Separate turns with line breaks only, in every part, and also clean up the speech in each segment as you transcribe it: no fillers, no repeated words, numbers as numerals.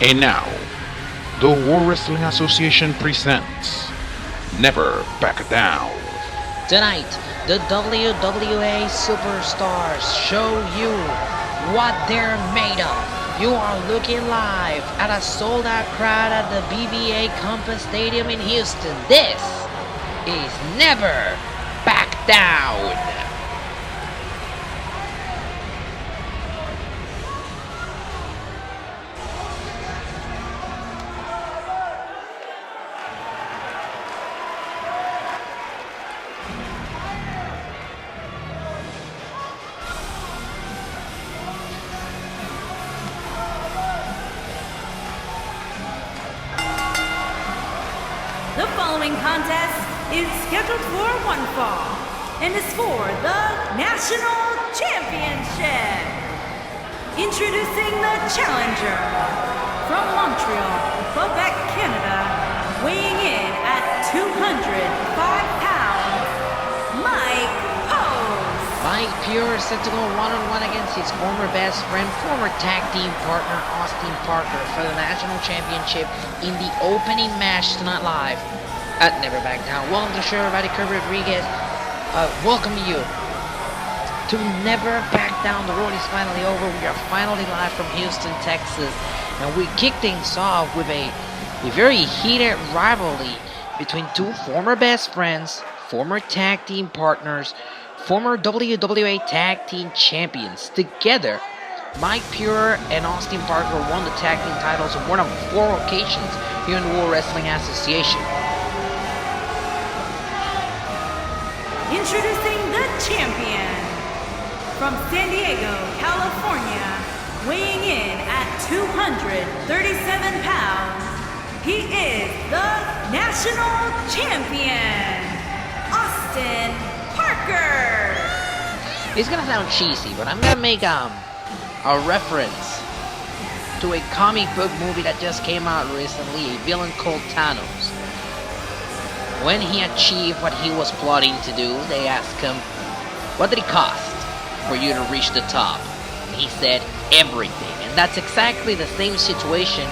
And now, the World Wrestling Association presents Never Back Down.
Tonight, the WWA Superstars show you what they're made of. You are looking live at a sold-out crowd at the WWA Compass Stadium in Houston. This is Never Back Down.
The following contest is scheduled for one fall and is for the National Championship. Introducing the challenger from Montreal, Quebec, Canada, weighing in at 205 pounds, Mike Pose.
Mike Pure is set to go one-on-one against his former best friend, former tag team partner Austin Parker for the National Championship in the opening match tonight live at Never Back Down. Welcome to the show, everybody. Kurt Rodriguez, welcome you to Never Back Down. The road is finally over. We are finally live from Houston, Texas, and we kick things off with a very heated rivalry between two former best friends, former tag team partners, former WWA Tag Team Champions. Together, Mike Pure and Austin Parker won the tag team titles on more than 4 occasions here in the World Wrestling Association.
Introducing the champion from San Diego, California, weighing in at 237 pounds, he is the National Champion, Austin Parker.
It's gonna sound cheesy, but I'm gonna make a reference to a comic book movie that just came out recently, a villain called Thanos. When he achieved what he was plotting to do, they asked him, what did it cost for you to reach the top? And he said, everything. And that's exactly the same situation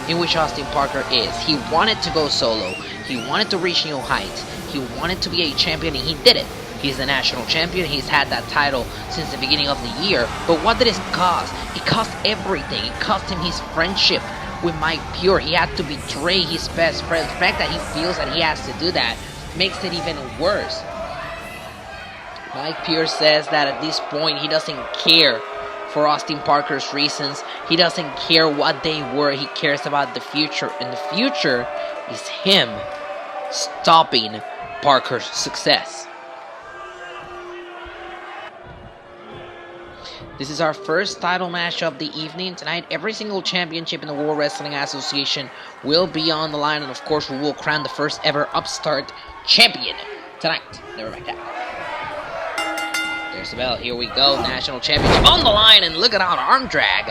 in which Austin Parker is. He wanted to go solo. He wanted to reach new heights. He wanted to be a champion, and he did it. He's the national champion. He's had that title since the beginning of the year. But what did it cost? It cost everything. It cost him his friendship with Mike Pure. He had to betray his best friend. The fact that he feels that he has to do that makes it even worse. Mike Pure says that at this point he doesn't care for Austin Parker's reasons. He doesn't care what they were. He cares about the future, and the future is him stopping Parker's success. This is our first title match of the evening. Tonight, every single championship in the World Wrestling Association will be on the line. And of course, we will crown the first ever Upstart champion tonight. Never back down. There's the bell. Here we go. National Championship on the line. And look at that arm drag.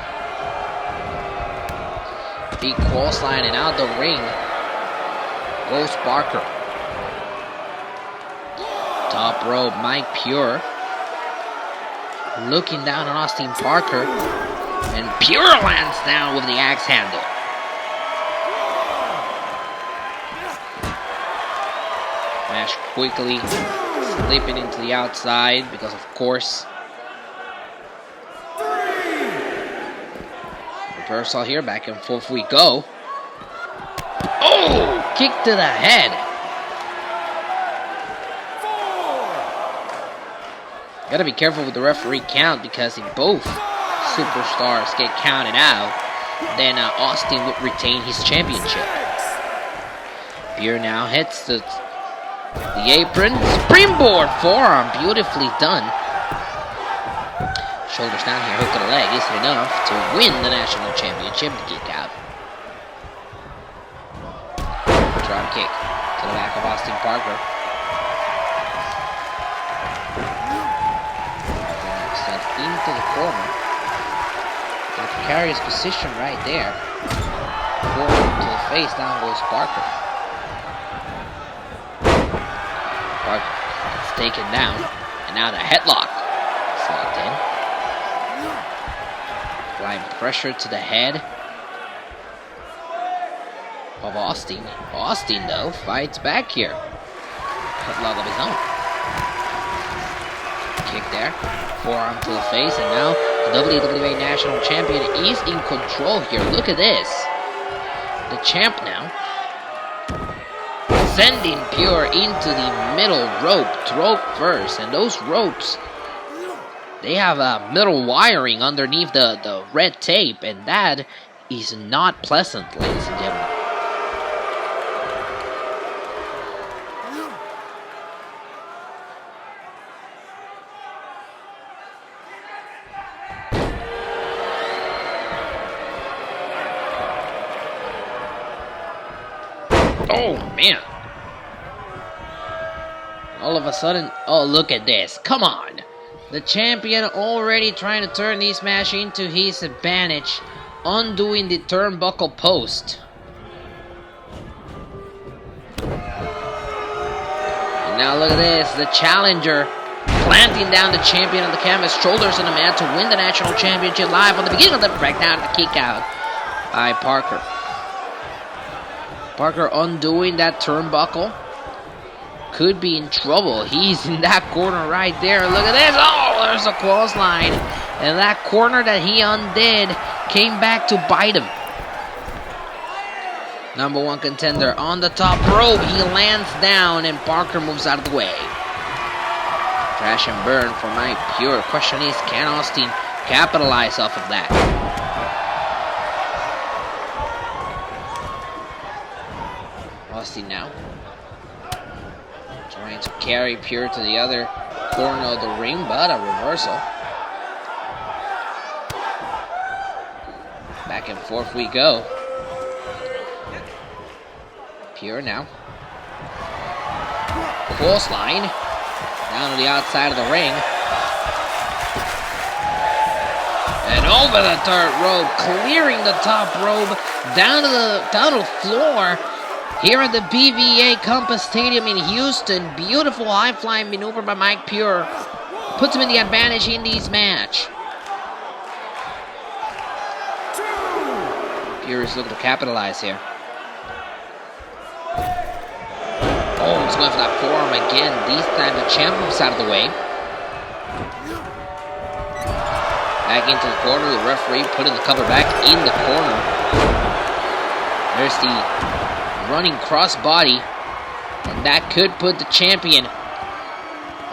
Big cross line, and out the ring goes Parker. Top rope, Mike Pure looking down on Austin Parker, and Pure lands down with the axe handle. Nash quickly slipping into the outside because, of course, reversal here, back and forth we go. Oh! Kick to the head. Gotta be careful with the referee count, because if both superstars get counted out, then Austin would retain his championship. Pure now heads to the apron. Springboard forearm, beautifully done. Shoulders down here, hook to the leg, isn't enough to win the national championship. Kick out. Drop kick to the back of Austin Parker. Into the corner. The precarious position right there. Forward to the face, down goes Parker. Parker gets taken down, and now the headlock is locked in. Applying pressure to the head. of Austin. Austin, though, fights back here. Headlock of his own. Kick there. Forearm to the face, and now the WWA National Champion is in control here. Look at this. The champ now sending Pure into the middle rope, throat first, and those ropes, they have a middle wiring underneath the red tape, and that is not pleasant, ladies and gentlemen. Oh, man. All of a sudden, oh, look at this. Come on. The champion already trying to turn this match into his advantage, undoing the turnbuckle post. And now look at this. The challenger planting down the champion on the canvas, shoulders on the mat to win the national championship live on the beginning of the breakdown, the kick out by Parker. Parker undoing that turnbuckle. Could be in trouble. He's in that corner right there. Look at this. Oh, there's a clothesline. And that corner that he undid came back to bite him. Number one contender on the top rope. He lands down and Parker moves out of the way. Crash and burn for Mike Pure. Question is, can Austin capitalize off of that? Austin now trying to carry Pure to the other corner of the ring, but a reversal. Back and forth we go. Pure now. Clothesline down to the outside of the ring. And over the third rope, clearing the top rope down to the floor. Here at the BWA Compass Stadium in Houston, beautiful high-flying maneuver by Mike Pure. Puts him in the advantage in this match. Pure is looking to capitalize here. Oh, he's going for that forearm again. This time the champ moves out of the way. Back into the corner, the referee putting the cover back in the corner. There's the running crossbody, and that could put the champion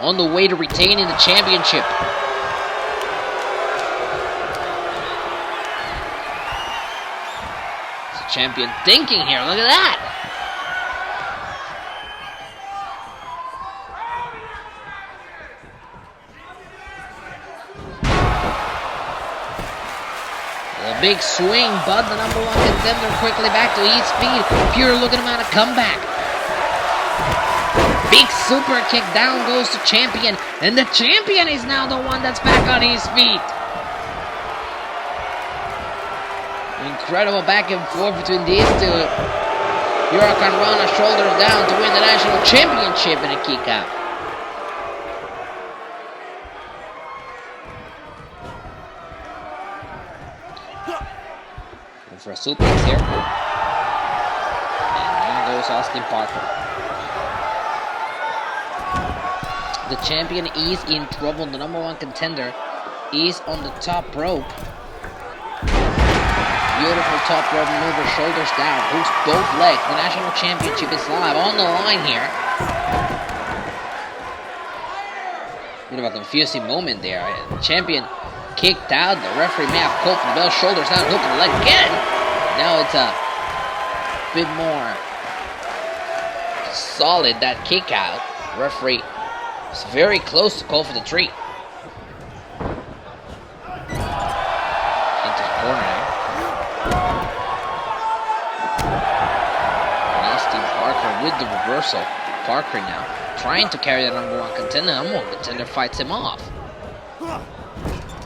on the way to retaining the championship. It's the champion thinking here. Look at that. Big swing, but the number one contender quickly back to his feet. Pure looking him at a comeback. Big super kick, down goes the champion, and the champion is now the one that's back on his feet. Incredible back and forth between these two. Huracan Rana shoulders down to win the national championship in a kick out. For a suplex here. And there goes Austin Parker. The champion is in trouble. The number one contender is on the top rope. Beautiful top rope maneuver, shoulders down, hooks both legs. The national championship is live on the line here. Bit of a confusing moment there. The champion kicked out. The referee may have called for the bell. Shoulders down, hook the leg again. Now it's a bit more solid, that kick out. The referee is very close to call for the three. Into the corner now. And Austin Parker with the reversal. Parker now trying to carry the number one contender. The number one contender fights him off.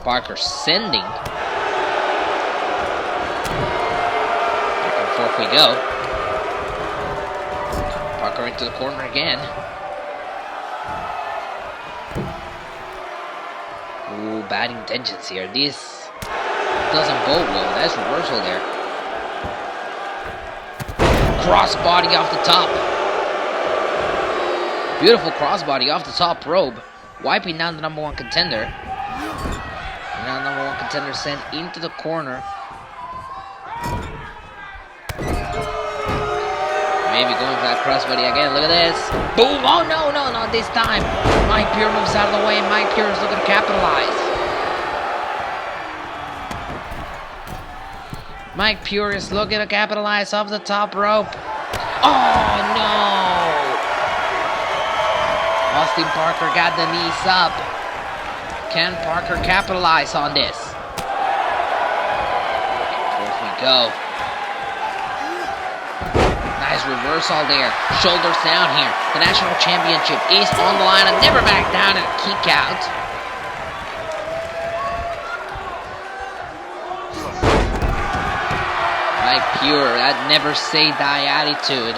Parker sending. Back and forth we go. Parker into the corner again. Ooh, bad intentions here. This doesn't bode well. That's reversal there. crossbody off the top. Beautiful crossbody off the top rope, wiping down the number one contender. Now the number one contender sent into the corner. Maybe going for that crossbody again. Look at this. Boom! Oh no, no, not this time. Mike Pure moves out of the way, and Mike Pure is looking to capitalize. Mike Pure is looking to capitalize off the top rope. Oh no! Austin Parker got the knees up. Can Parker capitalize on this? Forth we go. Nice reversal there. Shoulders down here. The national championship is on the line and never back down, and a kick out. Mike Pure, that never say die attitude.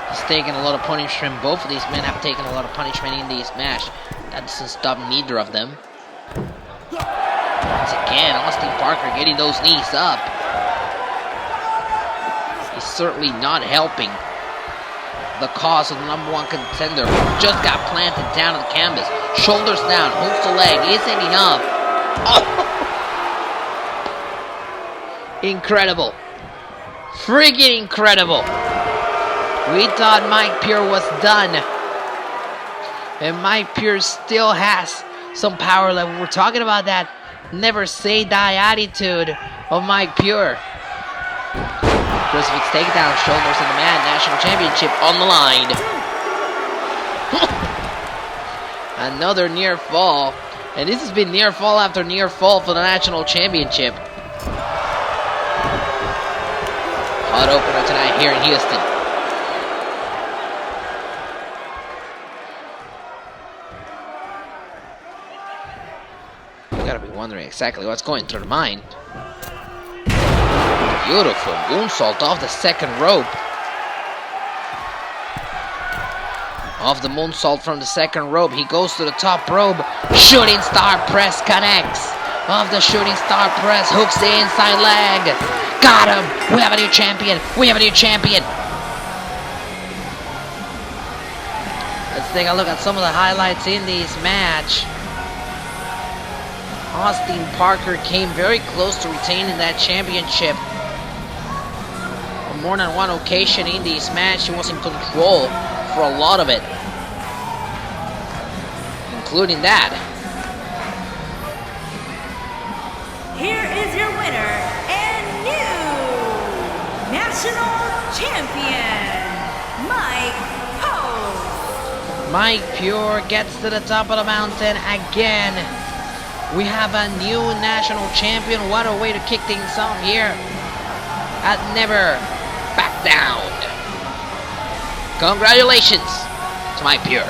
He's taking a lot of punishment. Both of these men have taken a lot of punishment in this match. That doesn't stop neither of them. Once again, Austin Parker getting those knees up. He's certainly not helping the cause of the number one contender, who just got planted down on the canvas. Shoulders down, holds the leg, isn't enough. Oh! Incredible. Freaking incredible. We thought Mike Pure was done. And Mike Pure still has some power left. We're talking about that never say die attitude of Mike Pure. Crucifix takedown, shoulders in the man, national championship on the line. Another near fall. And this has been near fall after near fall for the national championship. Hot opener tonight here in Houston. You gotta be wondering exactly what's going through the mind. Beautiful moonsault off the second rope. Off the moonsault from the second rope, he goes to the top rope. Shooting star press connects. Off the shooting star press, hooks the inside leg. Got him! We have a new champion! We have a new champion! Let's take a look at some of the highlights in this match. Austin Parker came very close to retaining that championship. On more than one occasion in this match, he was in control for a lot of it. Including that.
Here is your winner and new national champion, Mike Pure.
Mike Pure gets to the top of the mountain again. We have a new national champion. What a way to kick things off here at Never Back Down. Congratulations to Mike Pure.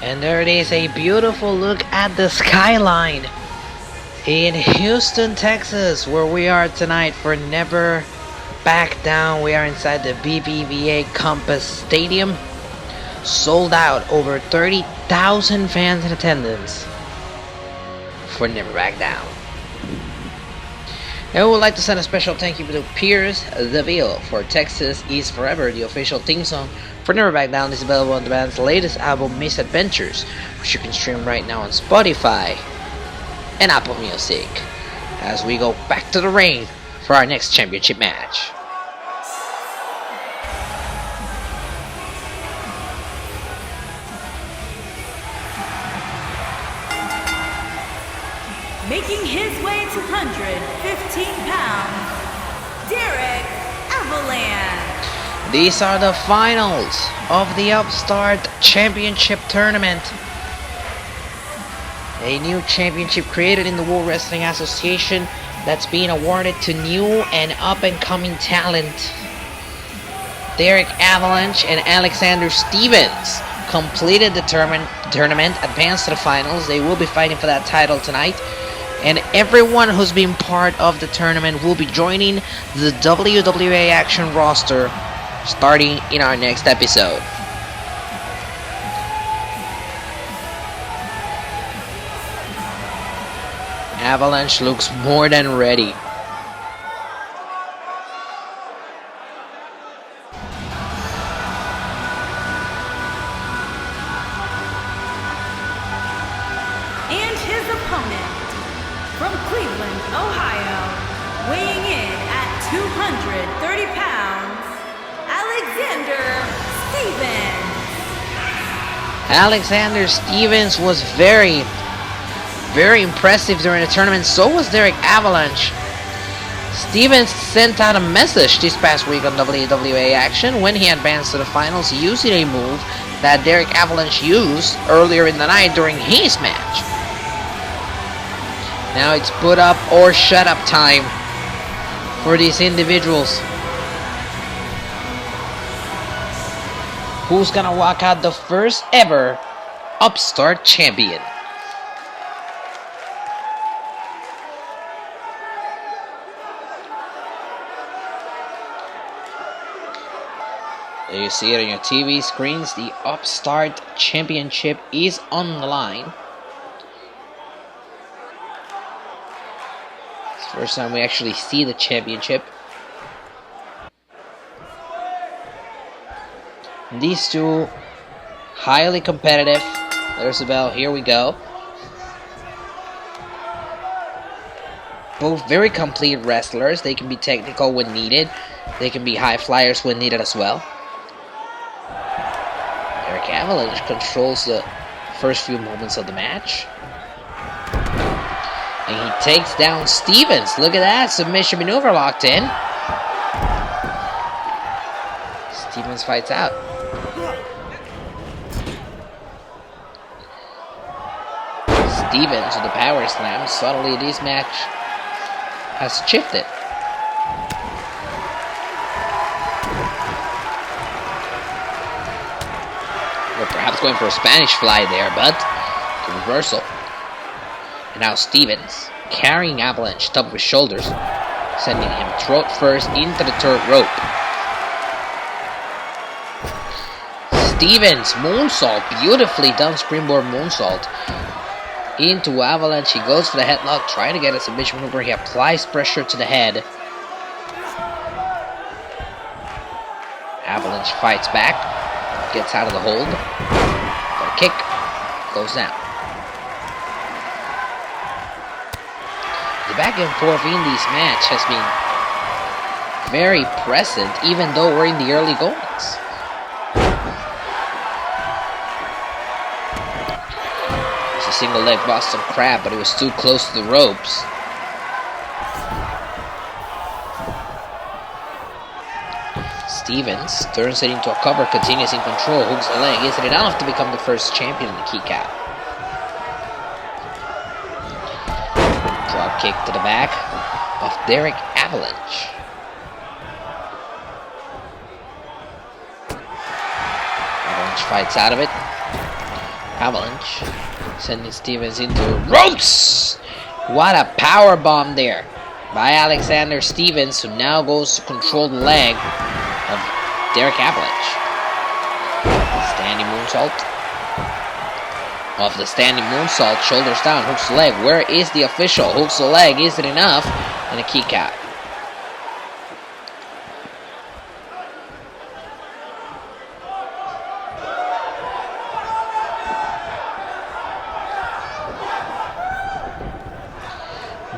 And there it is, a beautiful look at the skyline in Houston, Texas, where we are tonight for Never Back Down. We are inside the BBVA Compass Stadium. Sold out, over 30,000 fans in attendance for Never Back Down. And we would like to send a special thank you to Piers Devious for Texas Is Forever, the official theme song for Never Back Down. Is available on the band's latest album, Misadventures, which you can stream right now on Spotify and Apple Music, as we go back to the ring for our next championship match.
Making his way to 115 pounds, Derek Avalanche.
These are the finals of the Upstart Championship Tournament. A new championship created in the World Wrestling Association that's being awarded to new and up-and-coming talent. Derek Avalanche and Alexander Stevens completed the tournament, advanced to the finals. They will be fighting for that title tonight. And everyone who's been part of the tournament will be joining the WWA Action roster starting in our next episode. Avalanche looks more than ready.
And his opponent, from Cleveland, Ohio, weighing in at 230 pounds, Alexander Stevens.
Alexander Stevens was very impressive during the tournament. So was Derek Avalanche. Stevens sent out a message this past week on WWA Action when he advanced to the finals using a move that Derek Avalanche used earlier in the night during his match. Now it's put up or shut up time for these individuals. Who's gonna walk out the first ever Upstart champion? There you see it on your TV screens. The Upstart Championship is on the line. It's the first time we actually see the championship. These two, highly competitive. There's the bell. Here we go. Both very complete wrestlers. They can be technical when needed. They can be high flyers when needed as well. Derek Avalanche controls the first few moments of the match. And he takes down Stevens. Look at that. Submission maneuver locked in. Stevens fights out. Stevens with the power slam. Suddenly this match has shifted. Or perhaps going for a Spanish fly there, but the reversal. And now Stevens carrying Avalanche top of his shoulders, sending him throat first into the third rope. Stevens moonsault, beautifully done springboard moonsault into Avalanche. He goes for the headlock, trying to get a submission maneuver. He applies pressure to the head. Avalanche fights back, gets out of the hold. Got a kick, goes down. The back and forth in this match has been very present, even though we're in the early goings. It's a single leg Boston Crab, but it was too close to the ropes. Stevens turns it into a cover, continues in control, hooks the leg. Is it enough to become the first champion in the kick out? Drop kick to the back of Derek Avalanche. Avalanche fights out of it. Avalanche sending Stevens into ropes. What a power bomb there by Alexander Stevens, who now goes to control the leg of Derek Avalanche. Standing moonsault. Off the standing moonsault, shoulders down, hooks the leg. Where is the official? Hooks the leg. Is it enough? And a kick out.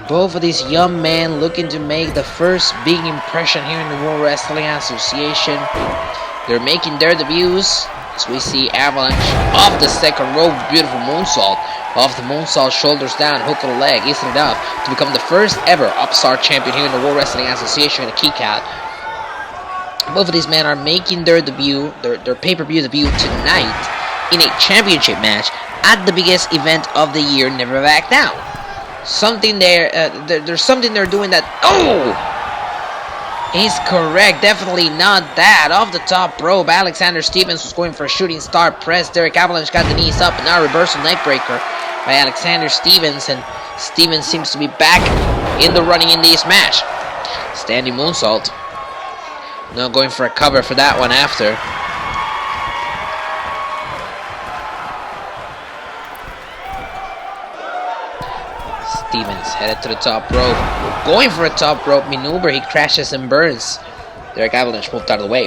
Both of these young men looking to make the first big impression here in the World Wrestling Association. They're making their debuts as we see Avalanche off the second rope. Beautiful moonsault. Off the moonsault, shoulders down, hook of the leg. Isn't enough to become the first ever Upstart champion here in the World Wrestling Association in a kick out. Both of these men are making their debut, their pay-per-view debut tonight in a championship match at the biggest event of the year, Never Back Down. Something there's something they're doing that is correct. Definitely not that. Off the top rope, Alexander Stevens was going for a shooting star press. Derek Avalanche got the knees up, and now reversal neck breaker by Alexander Stevens, and Stevens seems to be back in the running in this match. Standing moonsault. Now going for a cover for that one after. Stevens headed to the top rope. Going for a top rope maneuver. He crashes and burns. Derek Avalanche moved out of the way.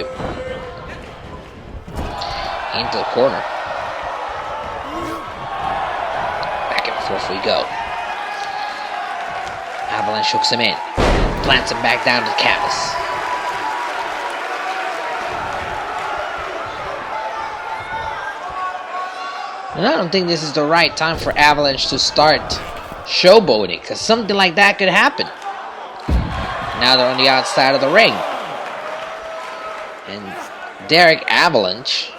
Into the corner. Back and forth we go. Avalanche hooks him in. Plants him back down to the canvas. And I don't think this is the right time for Avalanche to start showboating, because something like that could happen. Now they're on the outside of the ring. And Derek Avalanche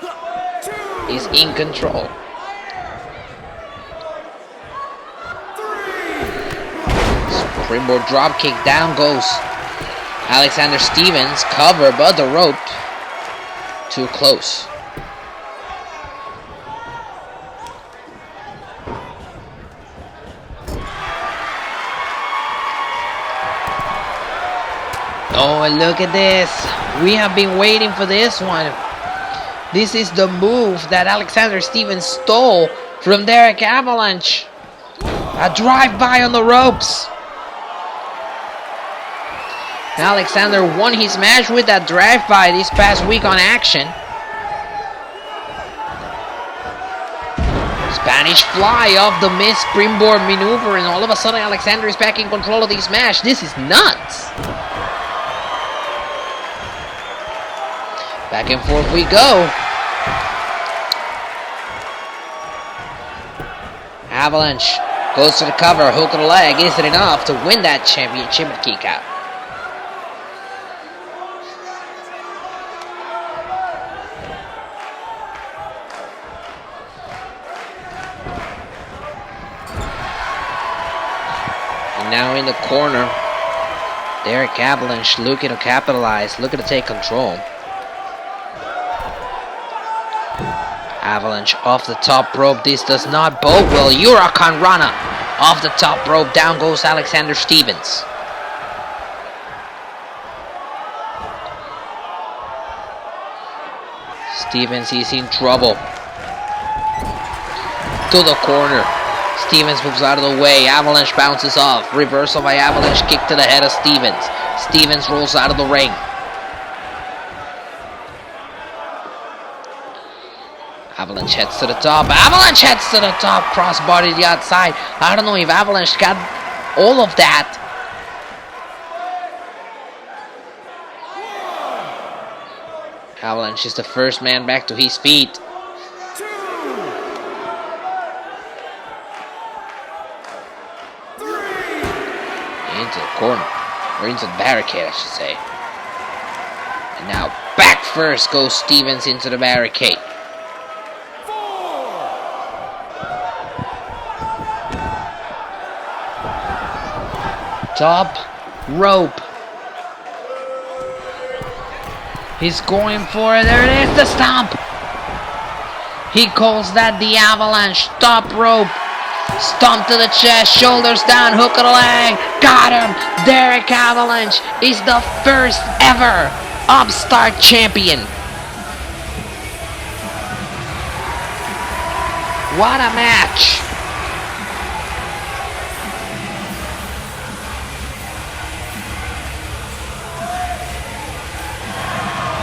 is in control. Springboard dropkick, down goes Alexander Stevens. Cover, but the rope too close. Oh, and look at this. We have been waiting for this one. This is the move that Alexander Stevens stole from Derek Avalanche. A drive-by on the ropes. Alexander won his match with that drive-by this past week on Action. Spanish fly off the missed springboard maneuver, and all of a sudden Alexander is back in control of this match. This is nuts. Back and forth we go. Avalanche goes to the cover, hook of the leg. Is it enough to win that championship kick out? And now in the corner, Derek Avalanche looking to capitalize, looking to take control. Avalanche off the top rope. This does not bode well. Huracan Rana off the top rope. Down goes Alexander Stevens. Stevens is in trouble. To the corner. Stevens moves out of the way. Avalanche bounces off. Reversal by Avalanche. Kick to the head of Stevens. Stevens rolls out of the ring. Avalanche heads to the top. Avalanche heads to the top. Crossbody to the outside. I don't know if Avalanche got all of that. Avalanche is the first man back to his feet. Into the corner. Or into the barricade, I should say. And now back first goes Stevens into the barricade. Top rope. He's going for it. There it is, the stomp. He calls that the Avalanche. Top rope. Stomp to the chest, shoulders down, hook of the leg. Got him. Derek Avalanche is the first ever Upstart champion. What a match.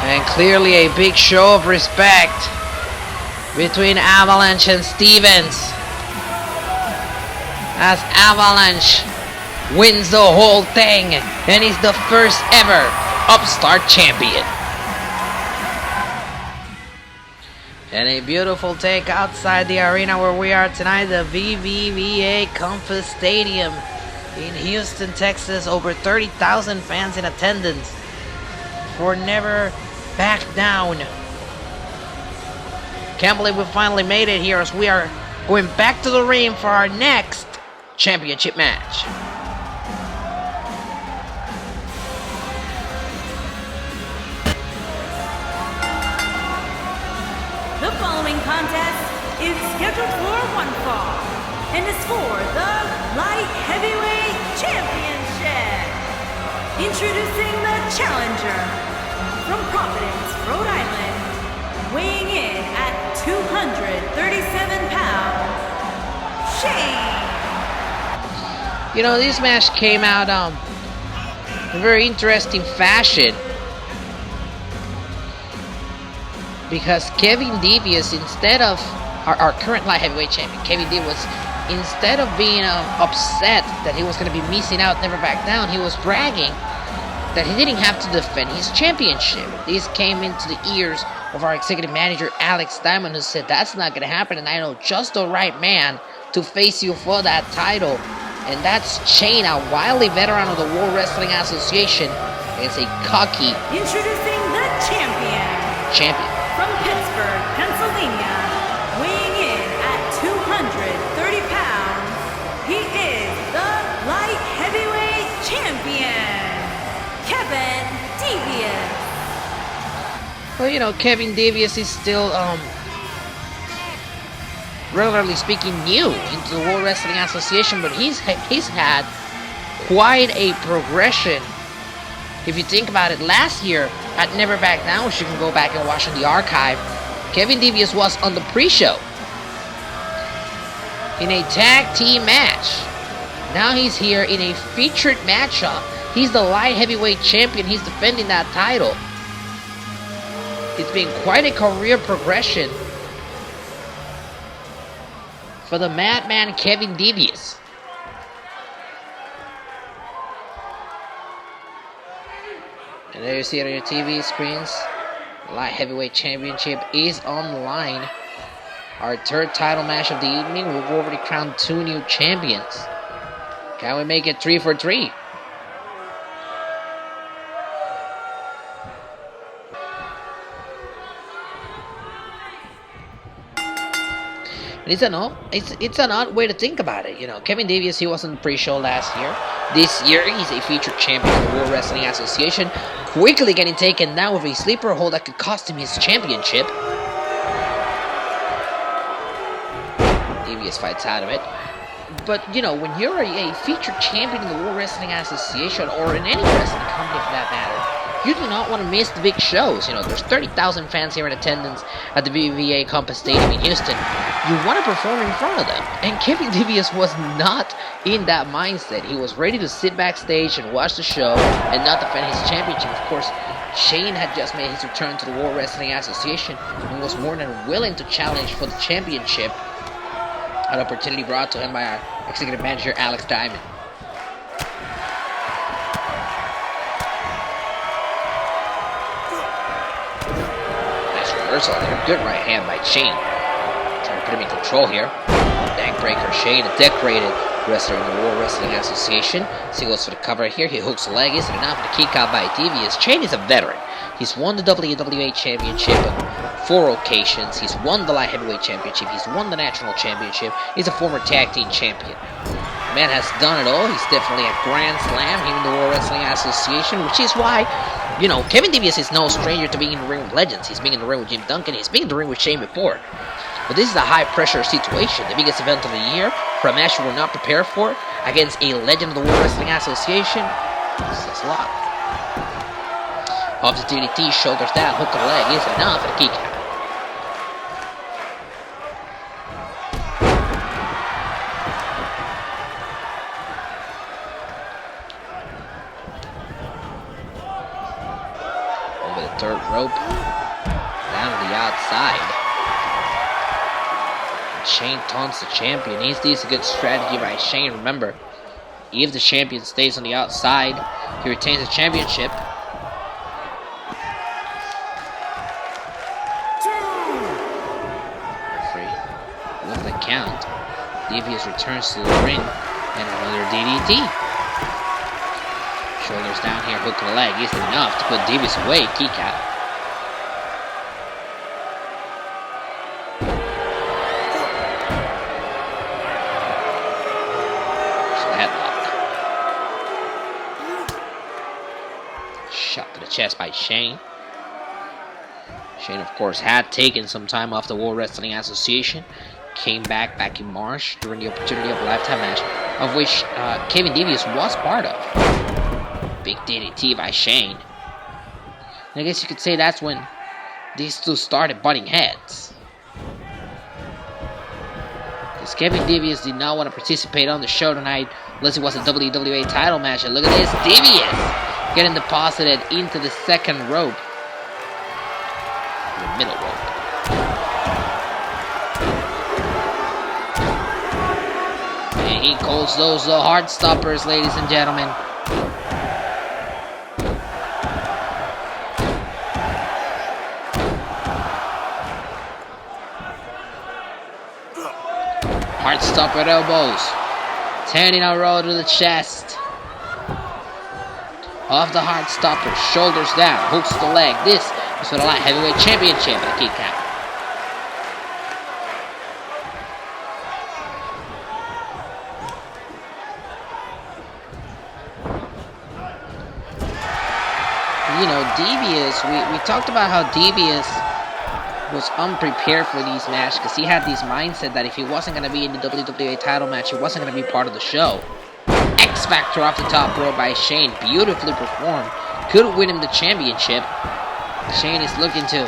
And clearly a big show of respect between Avalanche and Stevens, as Avalanche wins the whole thing and is the first ever Upstart champion. And a beautiful take outside the arena where we are tonight, the WWA Compass Stadium in Houston, Texas. Over 30,000 fans in attendance for Never Back Down. Can't believe we finally made it here, as we are going back to the ring for our next championship match.
The following contest is scheduled for one fall and is for the Light Heavyweight Championship. Introducing the challenger from Providence, Rhode Island, weighing in at 237 pounds, Shane.
This match came out in a very interesting fashion because Kevin Devious, instead of our current light heavyweight champion, Kevin Devious, instead of being upset that he was going to be missing out, Never Back Down, he was bragging that he didn't have to defend his championship. This came into the ears of our executive manager, Alex Diamond, who said, that's not going to happen, and I know just the right man to face you for that title. And that's Shane, a wily veteran of the World Wrestling Association, against a cocky...
Introducing the champion. From Pittsburgh, Pennsylvania, weighing in at 230 pounds, he is the light heavyweight champion, Kevin Devious.
Well, Kevin Devious is still, relatively speaking, new into the World Wrestling Association, but he's had quite a progression. If you think about it, last year at Never Back Down, which you can go back and watch in the archive, Kevin Devious was on the pre-show in a tag team match. Now he's here in a featured matchup. He's the light heavyweight champion. He's defending that title. It's been quite a career progression for the Madman Kevin Devious. And there you see it on your TV screens. The Light Heavyweight Championship is on the line. Our third title match of the evening. We'll go over to crown 2 new champions. Can we make it 3 for 3? It's an odd way to think about it. Kevin Devious, he was on the pre-show last year. This year, he's a featured champion of the World Wrestling Association, quickly getting taken down with a sleeper hold that could cost him his championship. Devious fights out of it. But, when you're a featured champion in the World Wrestling Association, or in any wrestling company for that matter, you do not want to miss the big shows. There's 30,000 fans here in attendance at the WWA Compass Stadium in Houston. You want to perform in front of them. And Kevin Devious was not in that mindset. He was ready to sit backstage and watch the show and not defend his championship. Of course, Shane had just made his return to the World Wrestling Association and was more than willing to challenge for the championship. An opportunity brought to him by our executive manager, Alex Diamond. Reversal there. Good right hand by Shane. Trying to put him in control here. Neckbreaker. Shane, a decorated wrestler in the World Wrestling Association. Singles for the cover here. He hooks the leg. Isn't enough for the kick out by Devious. Shane is a veteran. He's won the WWA Championship on 4 occasions. He's won the Light Heavyweight Championship. He's won the National Championship. He's a former tag team champion. The man has done it all. He's definitely a grand slam here in the World Wrestling Association, which is why, Kevin Devious is no stranger to being in the ring with legends. He's been in the ring with Jim Duncan. He's been in the ring with Shane before. But this is a high-pressure situation. The biggest event of the year for a match we're not prepared for against a legend of the World Wrestling Association. This is a lot. Off the DDT, shoulders down, hook of the leg is enough for the kick out. Over the third rope, down to the outside. And Shane taunts the champion. This is a good strategy by Shane. Remember, if the champion stays on the outside, he retains the championship. Count. Devious returns to the ring and another DDT. Shoulders down here, hook to the leg isn't enough to put Devious away. Kick out. Headlock. Shot to the chest by Shane. Shane, of course, had taken some time off the World Wrestling Association. Came back in March during the opportunity of a lifetime match, of which Kevin Devious was part of. Big DDT by Shane. And I guess you could say that's when these two started butting heads. Because Kevin Devious did not want to participate on the show tonight unless it was a WWA title match. And look at this, Devious getting deposited into the second rope, the middle rope. And he calls those the heart stoppers, ladies and gentlemen. Heart stopper elbows. 10 in a row to the chest. Off the heart stopper, shoulders down, hooks the leg. This is for the light heavyweight championship. A kick out. You know, Devious, we talked about how Devious was unprepared for these matches because he had this mindset that if he wasn't going to be in the WWA title match, he wasn't going to be part of the show. X Factor off the top rope by Shane, beautifully performed. Could win him the championship. Shane is looking to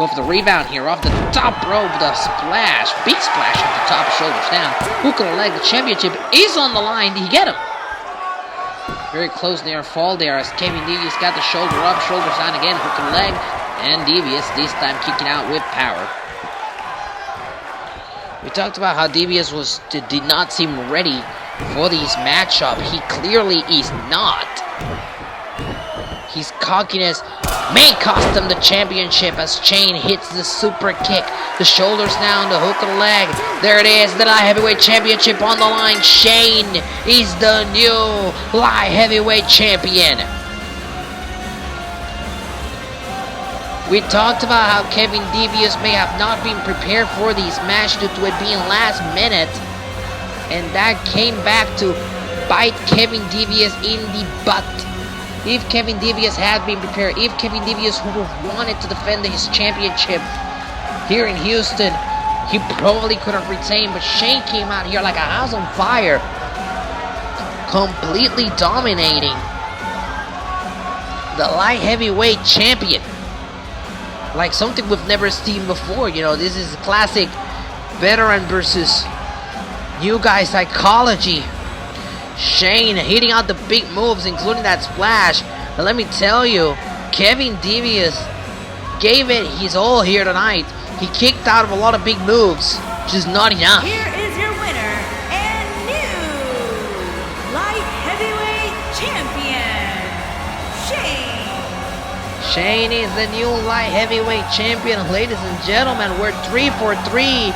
go for the rebound here off the top rope. The splash, big splash off the top, shoulders down. Hook of the leg, the championship is on the line. Did he get him? Very close there, fall there as Kevin Devious got the shoulder up, shoulders down again, hook of the leg. And Devious, this time kicking out with power. We talked about how Devious did not seem ready for these matchup. He clearly is not. His cockiness may cost him the championship as Shane hits the super kick. The shoulders down, the hook of the leg. There it is, the light heavyweight championship on the line. Shane is the new light heavyweight champion. We talked about how Kevin Devious may have not been prepared for these matches due to it being last minute. And that came back to bite Kevin Devious in the butt. If Kevin Devious had been prepared, if Kevin Devious would have wanted to defend his championship here in Houston, he probably could have retained. But Shane came out here like a house on fire, completely dominating the light heavyweight champion. Like something we've never seen before. You know, this is classic veteran versus new guy psychology. Shane hitting out the big moves, including that splash. But let me tell you, Kevin Devious gave it his all here tonight. He kicked out of a lot of big moves, just not enough.
Here is your winner and new light heavyweight champion, Shane.
Shane is the new light heavyweight champion, ladies and gentlemen. We're 3 for 3.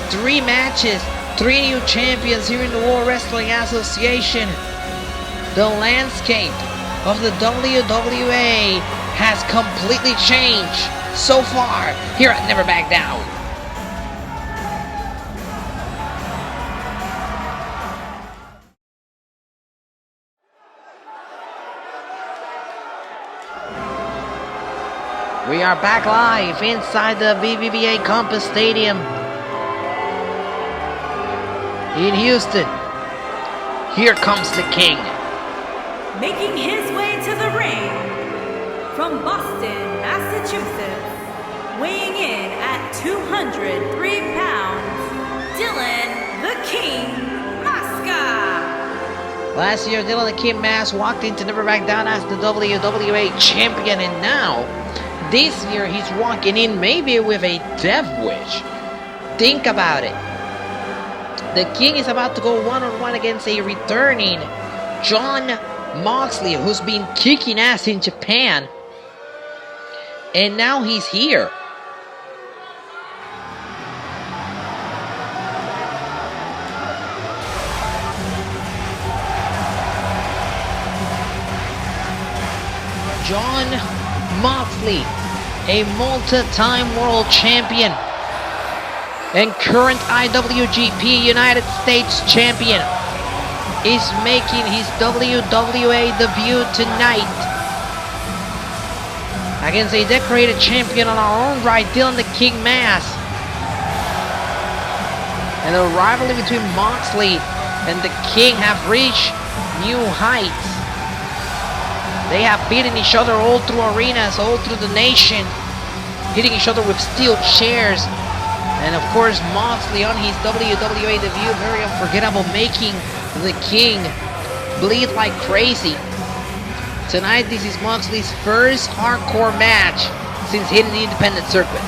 3 matches, 3 new champions here in the World Wrestling Association. The landscape of the WWA has completely changed so far here at Never Back Down. We are back live inside the WWA Compass Stadium in Houston. Here comes the King.
Making his way to the ring from Boston, Massachusetts, weighing in at 203 pounds, Dylan the King Maska.
Last year, Dylan the King Mask walked into Never Back Down as the WWA champion, and now, this year, he's walking in maybe with a death wish. Think about it. The King is about to go one-on-one against a returning John Moxley, who's been kicking ass in Japan. And now he's here. John Moxley, a multi-time world champion and current IWGP United States champion, is making his WWA debut tonight against a decorated champion on our own right, Dylan the King Mask. And the rivalry between Moxley and the King have reached new heights. They have beaten each other all through arenas, all through the nation, hitting each other with steel chairs And of course, Moxley on his WWA debut, very unforgettable, making the King bleed like crazy. Tonight, this is Moxley's first hardcore match since hitting the independent circuit.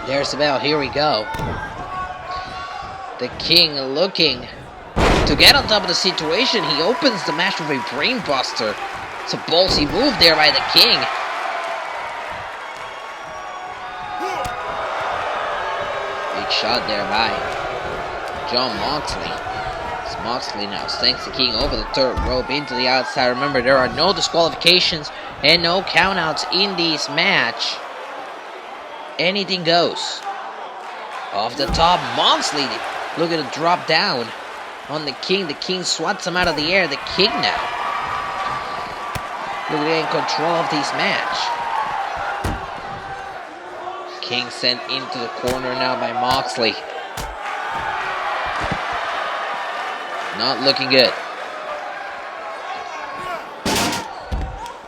There's the bell, here we go. The King looking to get on top of the situation. He opens the match with a brainbuster. It's a ballsy move there by the King. Big shot there by John Moxley. It's Moxley now sends the King over the third rope into the outside. Remember, there are no disqualifications and no countouts in this match. Anything goes. Off the top, Moxley looking to drop down on the King. The King swats him out of the air. The King now looking to get in control of this match. King sent into the corner now by Moxley. Not looking good.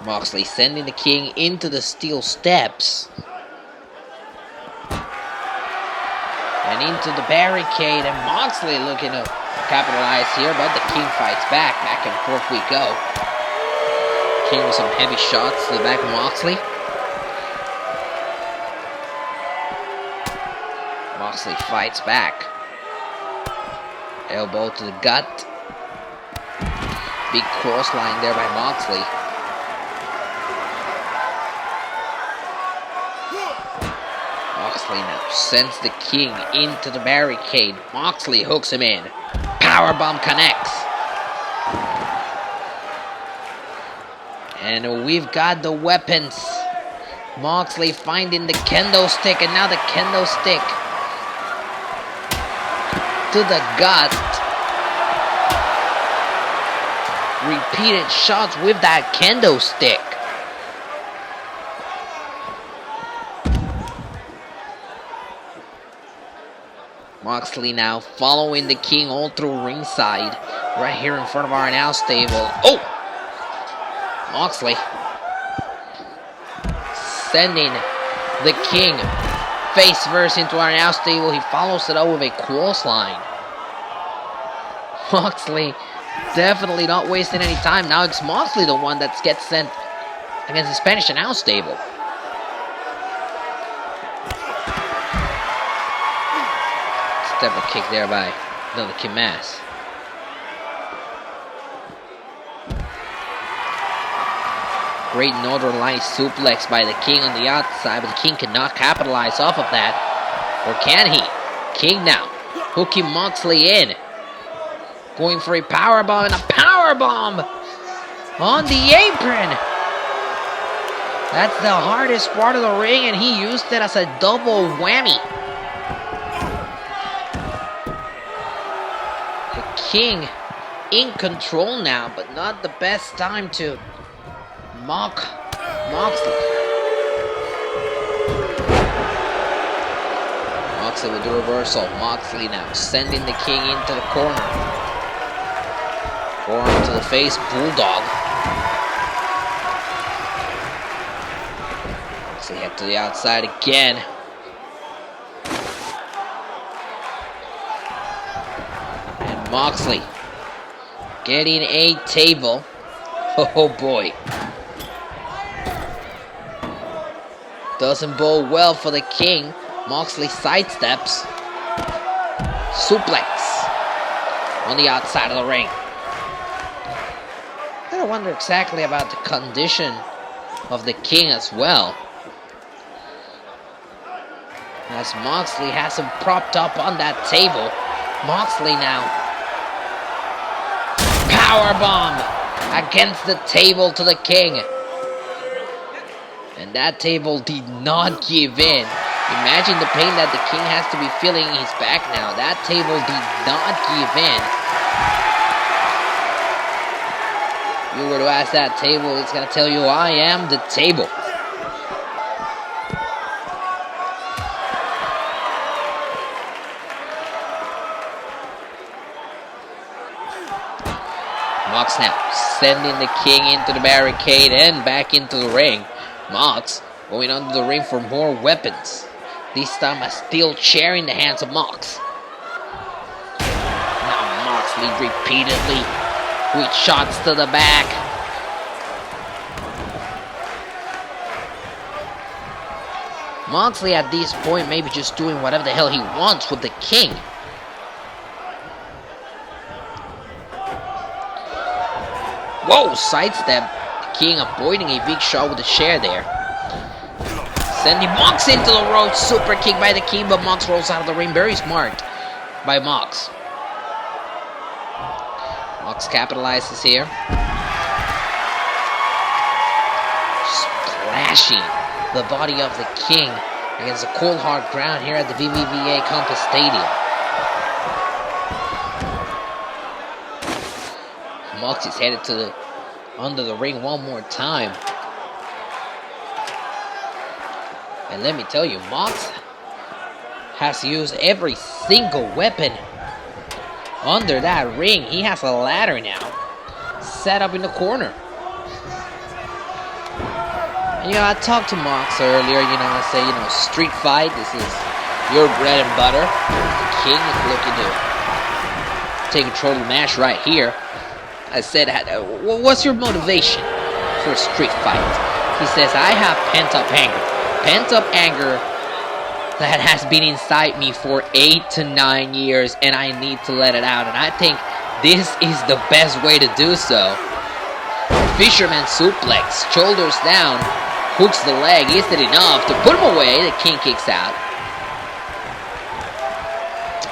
Moxley sending the King into the steel steps. And into the barricade, and Moxley looking to capitalize here, but the King fights back. Back and forth we go. King with some heavy shots to the back of Moxley. Moxley fights back. Elbow to the gut. Big cross line there by Moxley. Moxley now sends the King into the barricade. Moxley hooks him in. Powerbomb connects. And we've got the weapons. Moxley finding the kendo stick, and now the kendo stick to the gut. Repeated shots with that kendo stick. Moxley now following the King all through ringside. Right here in front of our announce table. Oh! Moxley sending the King face first into our announce table. He follows it up with a clothesline. Moxley definitely not wasting any time. Now it's Moxley the one that gets sent against the Spanish announce table. Step a kick there by another Kim Mass. Great Northern Light suplex by the King on the outside, but the King cannot capitalize off of that. Or can he? King now hooking Moxley in. Going for a powerbomb, and a powerbomb on the apron. That's the hardest part of the ring, and he used it as a double whammy. King in control now, but not the best time to mock Moxley. Moxley with the reversal. Moxley now sending the King into the corner. Forearm to the face, Bulldog. Moxley head to the outside again. Moxley getting a table. Oh boy. Doesn't bode well for the King. Moxley sidesteps. Suplex on the outside of the ring. I wonder exactly about the condition of the King as well. As Moxley has him propped up on that table. Moxley now powerbomb against the table to the King. And that table did not give in. Imagine the pain that the King has to be feeling in his back now. That table did not give in. If you were to ask that table, it's going to tell you, I am the table. Mox now sending the King into the barricade and back into the ring. Mox going under the ring for more weapons. This time a steel chair in the hands of Mox. Now Moxley repeatedly with shots to the back. Moxley at this point maybe just doing whatever the hell he wants with the King. Whoa, sidestep. The King avoiding a big shot with the chair there. Sending Mox into the ropes. Super kick by the King, but Mox rolls out of the ring. Very smart by Mox. Mox capitalizes here. Splashing the body of the King against the cold hard ground here at the WWA Compass Stadium. Mox is headed to the under the ring one more time. And let me tell you, Mox has used every single weapon under that ring. He has a ladder now set up in the corner. And, I talked to Mox earlier, I say, street fight, this is your bread and butter. The King is looking to take control of the match right here. I said, what's your motivation for a street fight? He says, I have pent-up anger. Pent-up anger that has been inside me for 8 to 9 years, and I need to let it out. And I think this is the best way to do so. Fisherman suplex, shoulders down, hooks the leg. Is it enough to put him away? The King kicks out.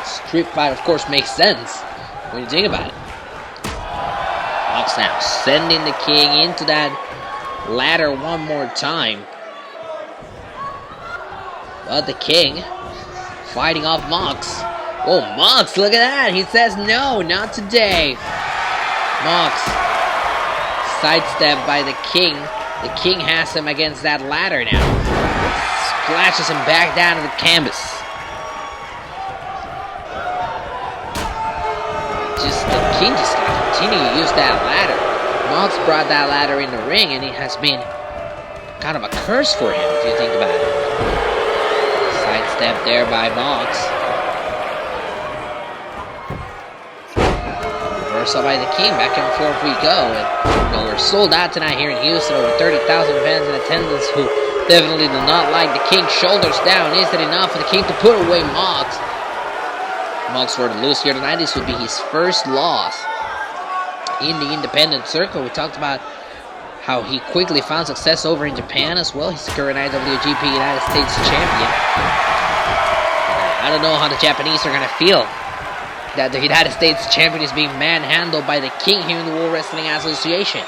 Street fight, of course, makes sense when you think about it. Mox now sending the King into that ladder one more time. But the King fighting off Mox. Oh, Mox, look at that. He says, no, not today. Mox sidestepped by the King. The King has him against that ladder now. Splashes him back down to the canvas. The King just gotta continue to use that ladder. Mox brought that ladder in the ring, and it has been kind of a curse for him, if you think about it. Sidestep there by Mox. Reversal by the King. Back and forth we go. And we're sold out tonight here in Houston. Over 30,000 fans in attendance who definitely do not like the King. Shoulders down. Is it enough for the King to put away Mox? Mox were to lose here tonight. This would be his first loss in the independent circle. We talked about how he quickly found success over in Japan as well. He's the current IWGP United States champion. I don't know how the Japanese are going to feel that the United States champion is being manhandled by the King here in the World Wrestling Association.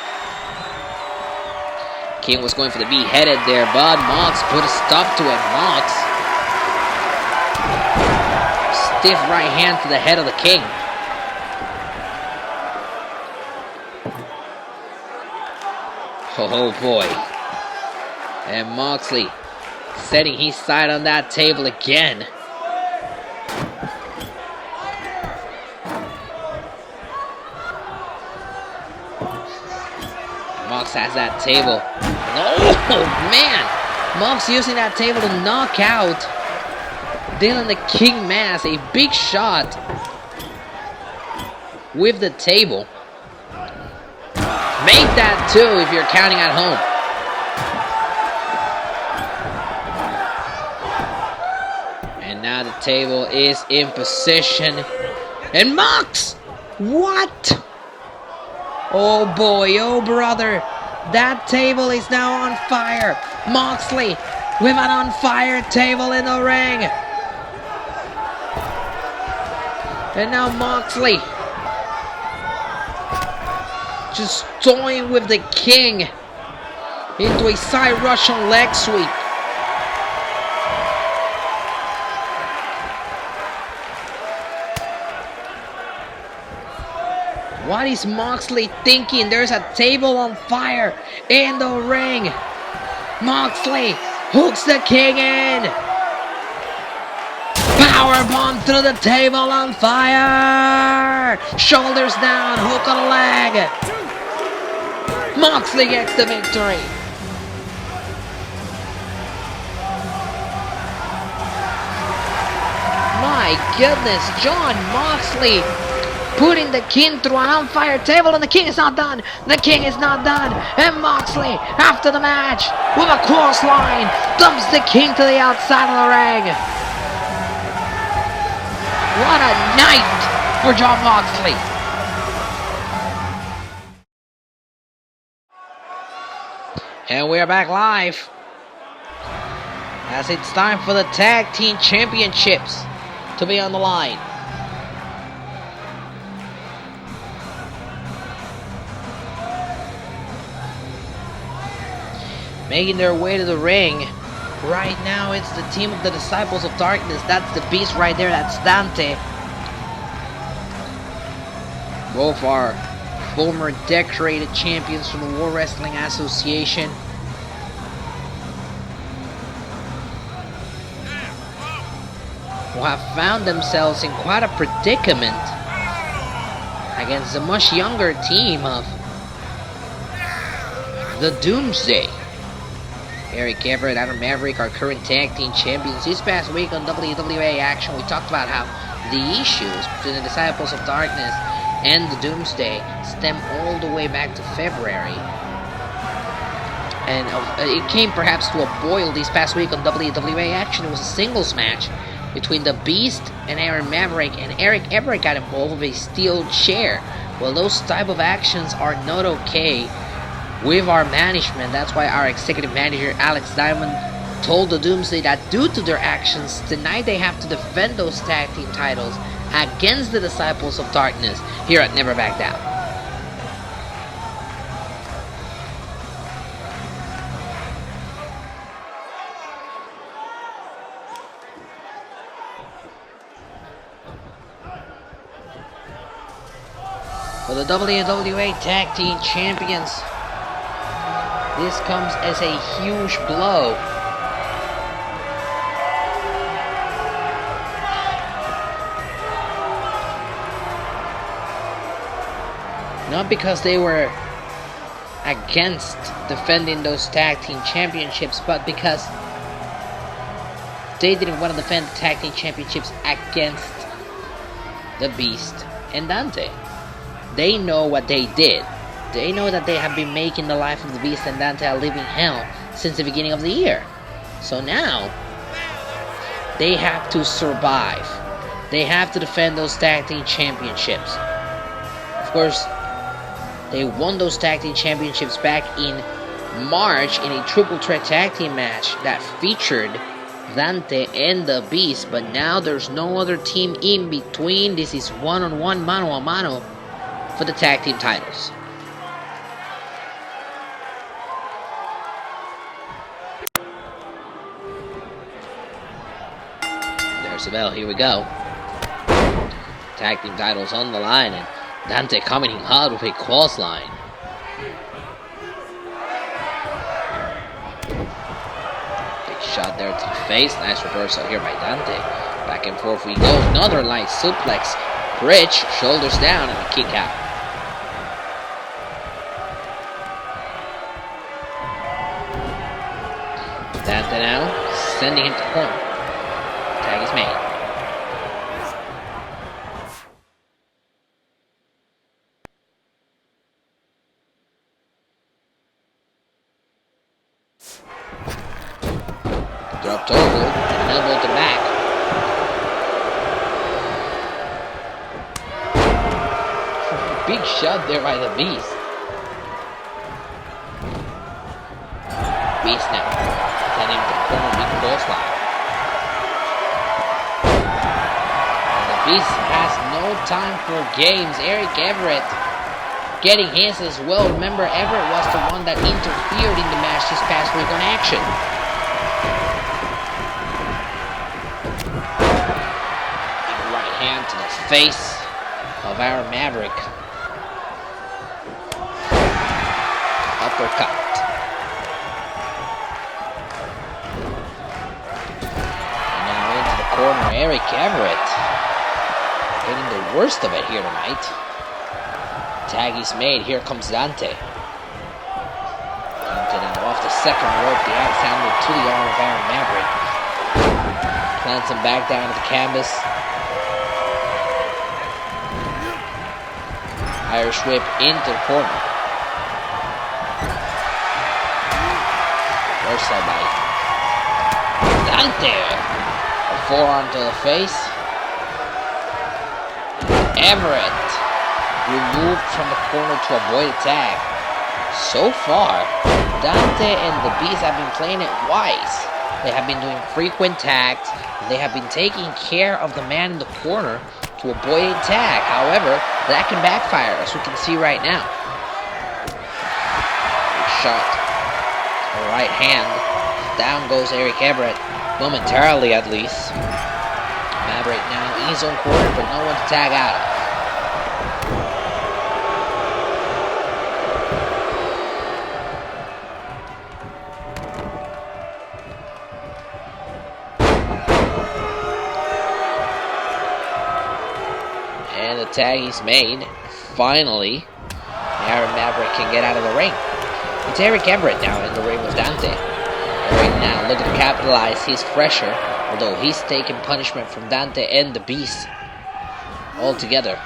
King was going for the beheaded there, but Mox put a stop to it. Mox. Stiff right hand to the head of the King. Oh boy. And Moxley setting his side on that table again. Mox has that table. Oh man! Mox using that table to knock out Dylan the King Mass. A big shot with the table. Make that 2 if you're counting at home. And now the table is in position. And Mox! What? Oh boy, oh brother. That table is now on fire. Moxley with an on fire table in the ring. And now Moxley just toying with the King into a side Russian leg sweep. What is Moxley thinking? There's a table on fire in the ring. Moxley hooks the King in. Power bomb through the table on fire! Shoulders down, hook on a leg. Moxley gets the victory. My goodness, John Moxley putting the King through an on fire table, and the King is not done. The King is not done. And Moxley, after the match, with a clothesline, dumps the King to the outside of the ring. What a night for John Moxley. And we're back live, as it's time for the Tag Team Championships to be on the line. Making their way to the ring. Right now it's the team of the Disciples of Darkness. That's the Beast right there. That's Dante. Both are former decorated champions from the World Wrestling Association. Who have found themselves in quite a predicament against the much younger team of the Doomsday. Eric Everett and Maverick are current tag team champions. This past week on WWA Action, we talked about how the issues between the Disciples of Darkness and the Doomsday stem all the way back to February. And it came perhaps to a boil this past week on WWA Action. It was a singles match between the Beast and Aaron Maverick, and Eric Everett got involved with a steel chair. Well, those type of actions are not okay with our management. That's why our executive manager Alex Diamond told the Doomsday that due to their actions, tonight they have to defend those tag team titles against the Disciples of Darkness here at Never Back Down. For the WWA Tag Team Champions, this comes as a huge blow. Not because they were against defending those tag team championships, but because they didn't want to defend the tag team championships against the Beast and Dante. They know what they did. They know that they have been making the life of the Beast and Dante a living hell since the beginning of the year. So now, they have to survive. They have to defend those tag team championships. Of course, they won those tag team championships back in March in a triple threat tag team match that featured Dante and the Beast. But now there's no other team in between. This is one-on-one, mano-a-mano for the tag team titles. There's the bell, here we go. Tag team titles on the line, and Dante coming in hard with a clothesline. Big shot there to the face. Nice reversal here by Dante. Back and forth we go. Another light suplex. Rich, shoulders down, and a kick out. Dante now sending him to the corner. Tag is made. Dropped over, and an elbow to the back. Big shot there by the Beast. Beast now, sending him to the corner, big clothesline. And the Beast has no time for games. Eric Everett getting his as well. Remember, Everett was the one that interfered in the match this past week on Action. Hand to the face of our Maverick. Uppercut. And now into the corner. Eric Everett getting the worst of it here tonight. Tag is made. Here comes Dante. Dante now off the second rope. The axe handle to the arm of Aaron Maverick. Plants him back down to the canvas. Irish whip into the corner. Dorsal bite. Dante! A forearm to the face. Everett removed from the corner to avoid a tag. So far, Dante and the Beast have been playing it wise. They have been doing frequent tags. They have been taking care of the man in the corner to avoid a tag. However, that can backfire, as we can see right now. Big shot. A right hand. Down goes Eric Everett. Momentarily, at least. Maverick now in his own corner, but no one to tag out of. And the tag is made. Finally, Aaron Maverick can get out of the ring. It's Eric Everett now in the ring with Dante. Eric now looking to capitalize. He's fresher, although he's taking punishment from Dante and the Beast all together.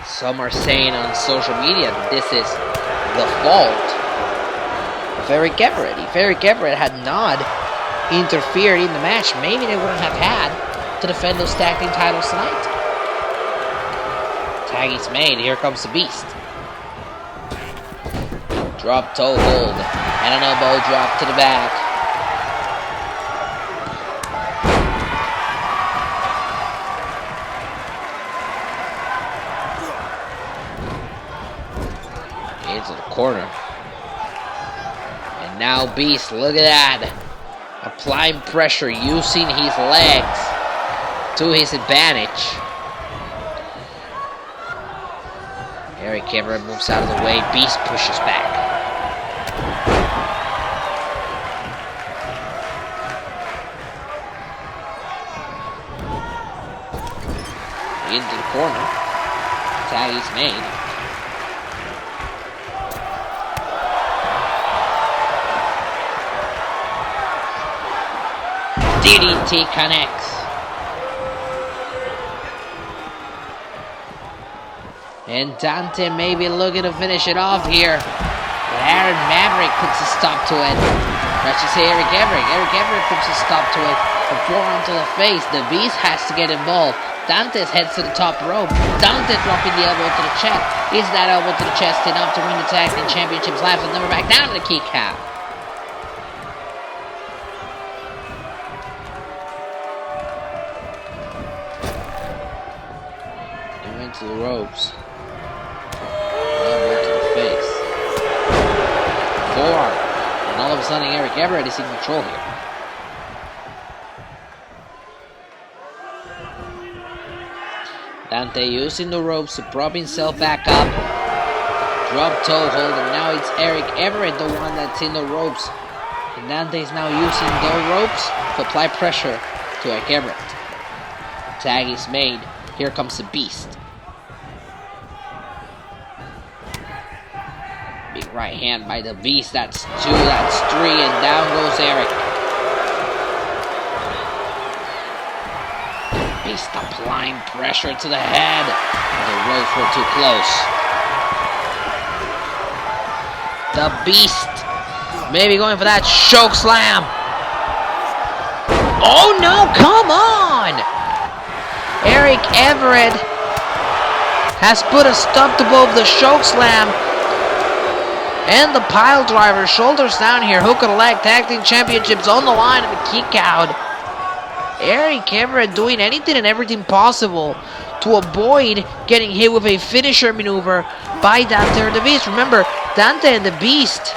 Some are saying on social media that this is the fault of Eric Everett. If Eric Everett had not interfered in the match, maybe they wouldn't have had to defend those tag team titles tonight. Tag is made. Here comes the Beast. Drop toe hold and an elbow drop to the back. Into the corner. And now Beast, look at that. Applying pressure, using his legs to his advantage. Eric Everett moves out of the way. Beast pushes back. Into the corner. Tag is made. DDT connects. And Dante may be looking to finish it off here. But Aaron Maverick puts a stop to it. I should say Eric Everett. Eric Everett puts a stop to it. The forearm to the face. The Beast has to get involved. Dante's heads to the top rope. Dante dropping the elbow to the chest. Is that elbow to the chest enough to win the tag team championships live and never back down to the key count? He went to the ropes. Elbow to the face. Forearm. And all of a sudden Eric Everett is in control here. Dante using the ropes to prop himself back up. Drop toe hold, and now it's Eric Everett, the one that's in the ropes. And Dante is now using the ropes to apply pressure to Eric Everett. Tag is made. Here comes the Beast. Big right hand by the Beast. That's 2, that's 3, and down goes Eric. Beast applying pressure to the head. The ropes were too close. The Beast maybe going for that choke slam. Oh no, come on! Eric Everett has put a stop to both the choke slam and the pile driver. Shoulders down here. Hook of the leg. Tag team championships on the line and the kick out. Eric Everett doing anything and everything possible to avoid getting hit with a finisher maneuver by Dante or the Beast. Remember, Dante and the Beast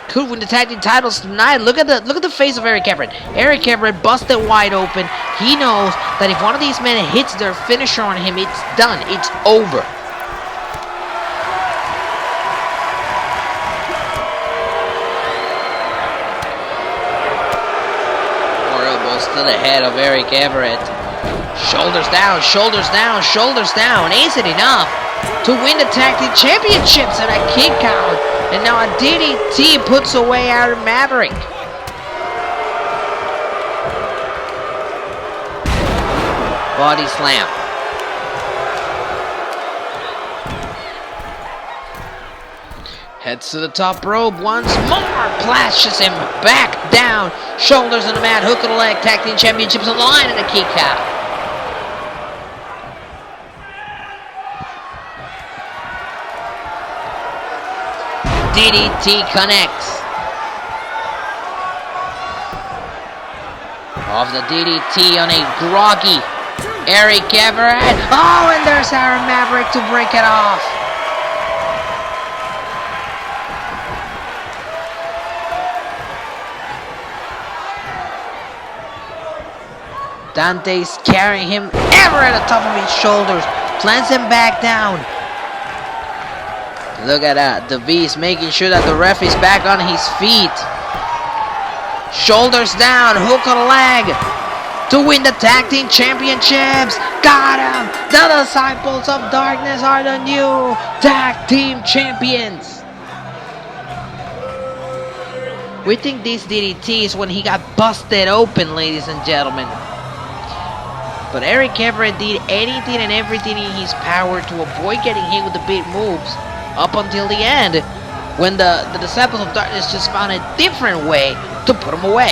could win the tag team titles tonight. Look at the face of Eric Everett. Eric Everett busted wide open. He knows that if one of these men hits their finisher on him, it's done. It's over. to the head of Eric Everett. Shoulders down, shoulders down, shoulders down. Is it enough to win the tag team championships and a kick out? And now a DDT puts away our Maverick. Body slam. Heads to the top rope once more. Plashes him back down. Shoulders on the mat. Hook of the leg. Tag team championships on the line and a kick out. DDT connects. Off the DDT on a groggy Eric Everett. Oh, and there's our Maverick to break it off. Dante's carrying him ever at the top of his shoulders. Plants him back down. Look at that. Devious making sure that the ref is back on his feet. Shoulders down. Hook on the leg. To win the tag team championships. Got him. The Disciples of Darkness are the new tag team champions. We think this DDT is when he got busted open, ladies and gentlemen. But Eric Everett did anything and everything in his power to avoid getting hit with the big moves up until the end, when the Disciples of Darkness just found a different way to put him away.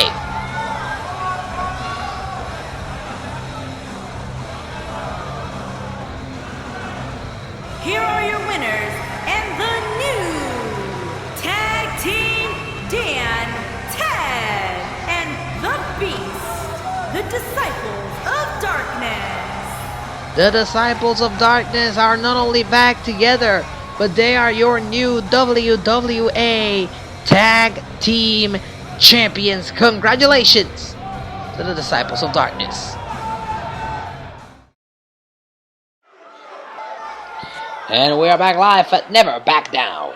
Here are your winners and the new Tag Team Dan, Ted, and the Beast, the Disciples of Darkness.
The Disciples of Darkness are not only back together, but they are your new WWA Tag Team Champions. Congratulations to the Disciples of Darkness. And we are back live at Never Back Down.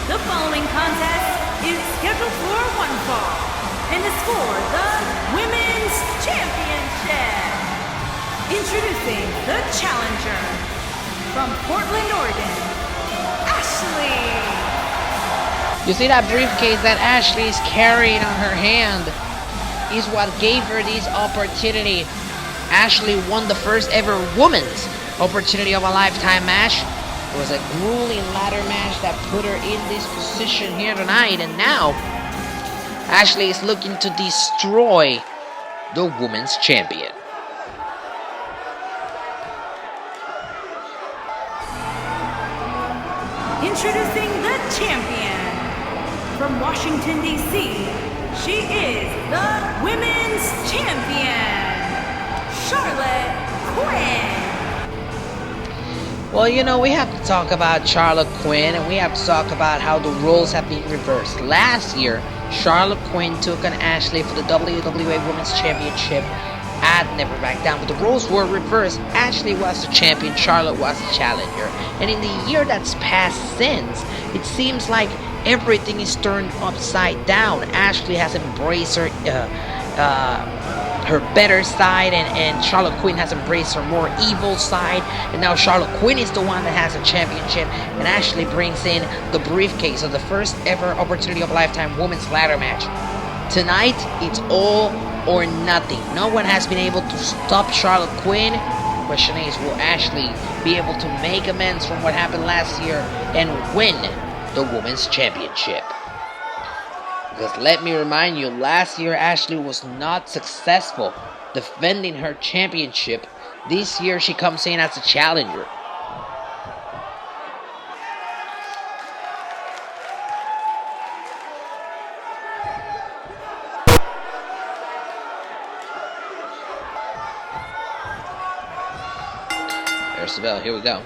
The following contest is scheduled for one fall and is for the Women's Championship. Introducing the challenger from Portland, Oregon, Ashley.
You see that briefcase that Ashley is carrying on her hand is what gave her this opportunity. Ashley won the first ever women's opportunity of a lifetime match. It was a grueling ladder match that put her in this position here tonight, and now Ashley is looking to destroy the women's champion.
Introducing the champion from Washington, D.C. She is the Women's Champion, Charlotte Quinn.
Well, you know, we have to talk about Charlotte Quinn, and we have to talk about how the roles have been reversed. Last year, Charlotte Quinn took on Ashley for the WWA Women's Championship at Never Back Down, but the roles were reversed. Ashley was the champion, Charlotte was the challenger. And in the year that's passed since, it seems like everything is turned upside down. Ashley has embraced her better side, and Charlotte Quinn has embraced her more evil side, and now Charlotte Quinn is the one that has a championship, and Ashley brings in the briefcase of the first ever opportunity of a lifetime women's ladder match. Tonight, it's all or nothing. No one has been able to stop Charlotte Quinn. The question is, will Ashley be able to make amends from what happened last year and win the women's championship? Because let me remind you, last year Ashley was not successful defending her championship. This year she comes in as a challenger. There's the bell, here we go.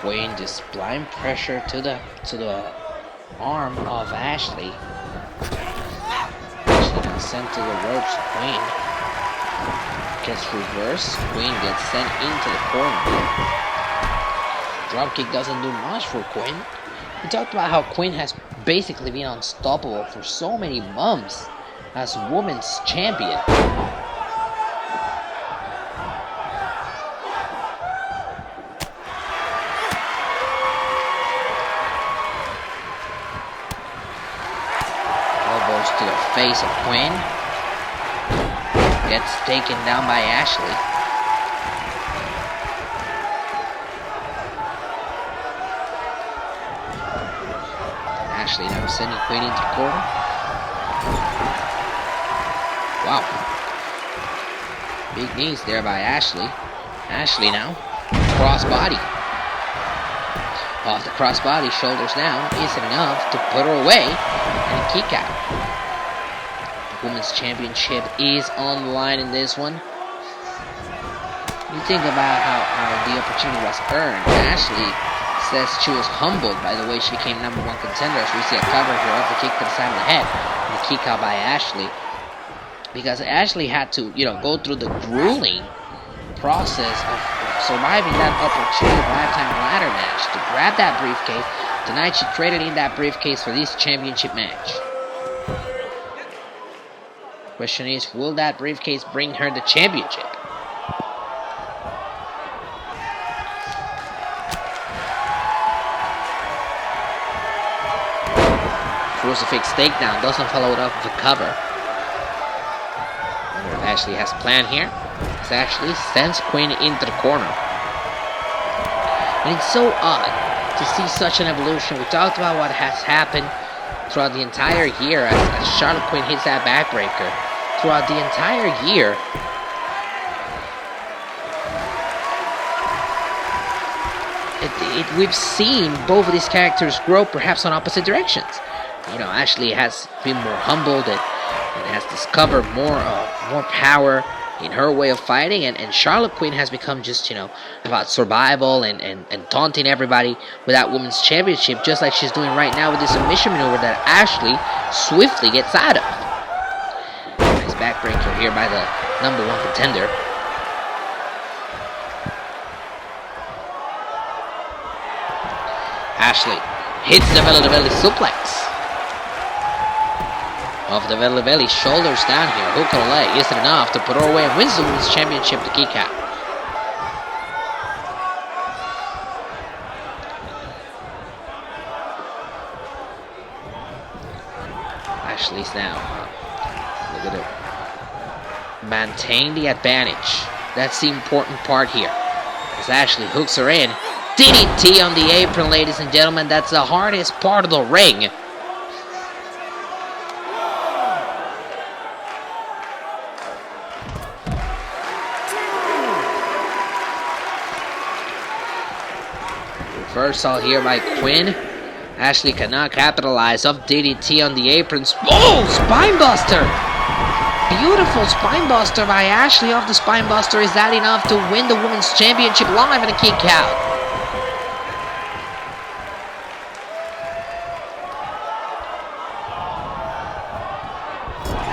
Quinn just blind pressure to the arm of Ashley. Ashley gets sent to the ropes. Quinn gets reversed. Quinn gets sent into the corner. Dropkick doesn't do much for Quinn. We talked about how Quinn has basically been unstoppable for so many months as women's champion. Elbows to the face of Quinn. Gets taken down by Ashley. Ashley now sending Quinn into the corner. Wow. Big knees there by Ashley. Ashley now. Crossbody. Off the crossbody, shoulders down. Isn't enough to put her away. And a kick out. The Women's Championship is on the line in this one. You think about how the opportunity was earned. Ashley says she was humbled by the way she became #1 contender, as we see a cover here of the kick to the side of the head and a kick out by Ashley, because Ashley had to go through the grueling process of surviving that opportunity of lifetime ladder match to grab that briefcase. Tonight she traded in that briefcase for this championship match. Question is, will that briefcase bring her the championship? Crucifix takedown doesn't follow it up with a cover. I wonder if Ashley has a plan here. As Ashley sends Quinn into the corner. And it's so odd to see such an evolution. We talked about what has happened throughout the entire year as Charlotte Quinn hits that backbreaker. Throughout the entire year, we've seen both of these characters grow perhaps on opposite directions. Ashley has been more humbled and has discovered more power in her way of fighting, and Charlotte Quinn has become just, about survival and taunting everybody with that women's championship, just like she's doing right now with this submission maneuver that Ashley swiftly gets out of. Nice backbreaker here by the #1 contender. Ashley hits the belly-to-belly suplex. Off the belly, shoulders down here. Hook on the leg isn't enough to put her away and wins the women's championship to kick out. Ashley's now look at it. Maintain the advantage. That's the important part here. As Ashley hooks her in. DDT on the apron, ladies and gentlemen. That's the hardest part of the ring. Reversal here by Quinn. Ashley cannot capitalize off DDT on the aprons. Oh, spinebuster! Beautiful spinebuster by Ashley off the spinebuster. Is that enough to win the women's championship live and a kick out?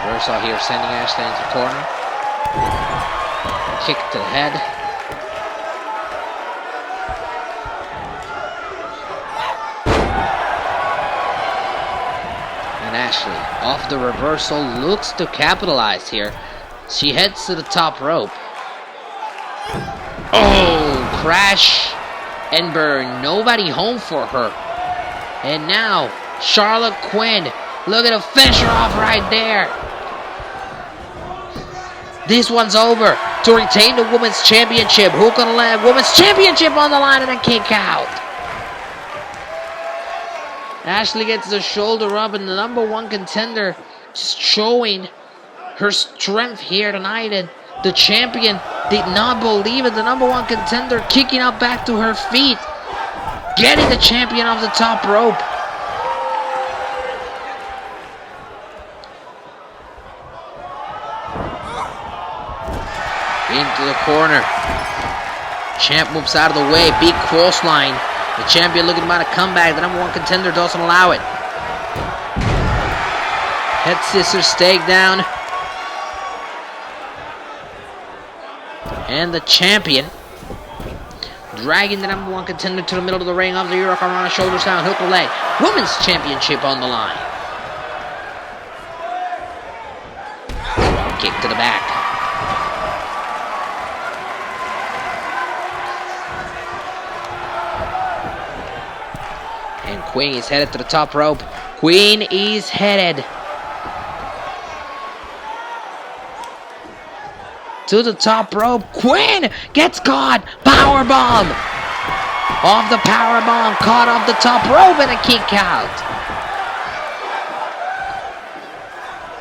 Reversal here, sending Ashley into the corner. Kick to the head. Ashley, off the reversal, looks to capitalize here. She heads to the top rope. Oh, crash and burn. Nobody home for her. And now, Charlotte Quinn. Look at her, finish her off right there. This one's over to retain the women's championship. Hook on the leg, women's championship on the line and a kick out. Ashley gets the shoulder up and the #1 contender just showing her strength here tonight, and the champion did not believe it. The #1 contender kicking up back to her feet, getting the champion off the top rope. Into the corner. Champ moves out of the way, big clothesline. The champion looking about a comeback. The #1 contender doesn't allow it. Head scissors takedown. And the champion dragging the number 1 contender to the middle of the ring. Off the Hurricanrana, shoulders down, hook or leg. Women's championship on the line. Kick to the back. And Quinn is headed to the top rope. Quinn is headed to the top rope. Quinn gets caught. Powerbomb. Off the powerbomb. Caught off the top rope and a kick out.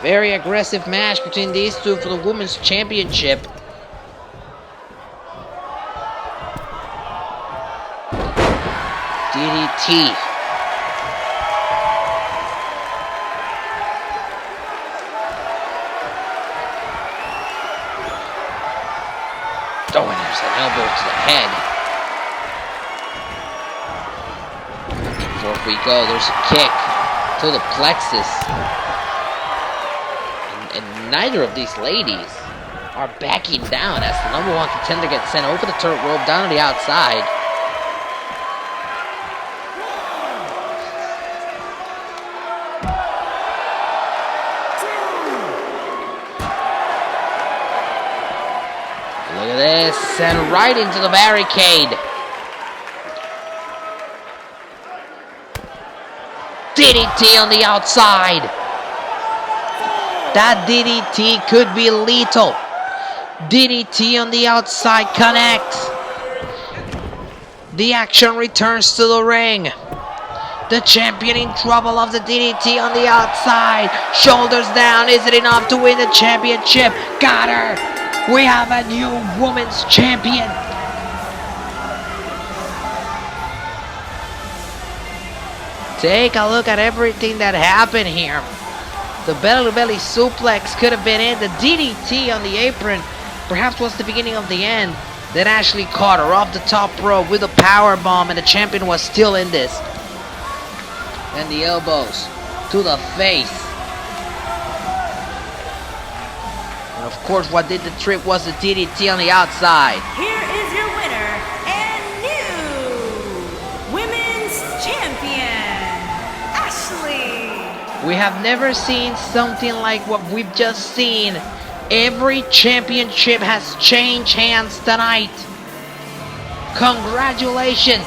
Very aggressive match between these two for the Women's Championship. DDT. Oh, and there's an elbow to the head. Forth we go. There's a kick to the plexus. And neither of these ladies are backing down as the number 1 contender gets sent over the turret rope down to the outside. Look at this, and right into the barricade. DDT on the outside. That DDT could be lethal. DDT on the outside connects. The action returns to the ring. The champion in trouble of the DDT on the outside. Shoulders down. Is it enough to win the championship? Got her. We have a new women's champion. Take a look at everything that happened here. The belly-to-belly suplex could have been in. The DDT on the apron perhaps was the beginning of the end. Then Ashley caught her off the top rope with a power bomb, and the champion was still in this. And the elbows to the face. And of course, what did the trick was the DDT on the outside.
Here is your winner and new women's champion, Ashley.
We have never seen something like what we've just seen. Every championship has changed hands tonight. Congratulations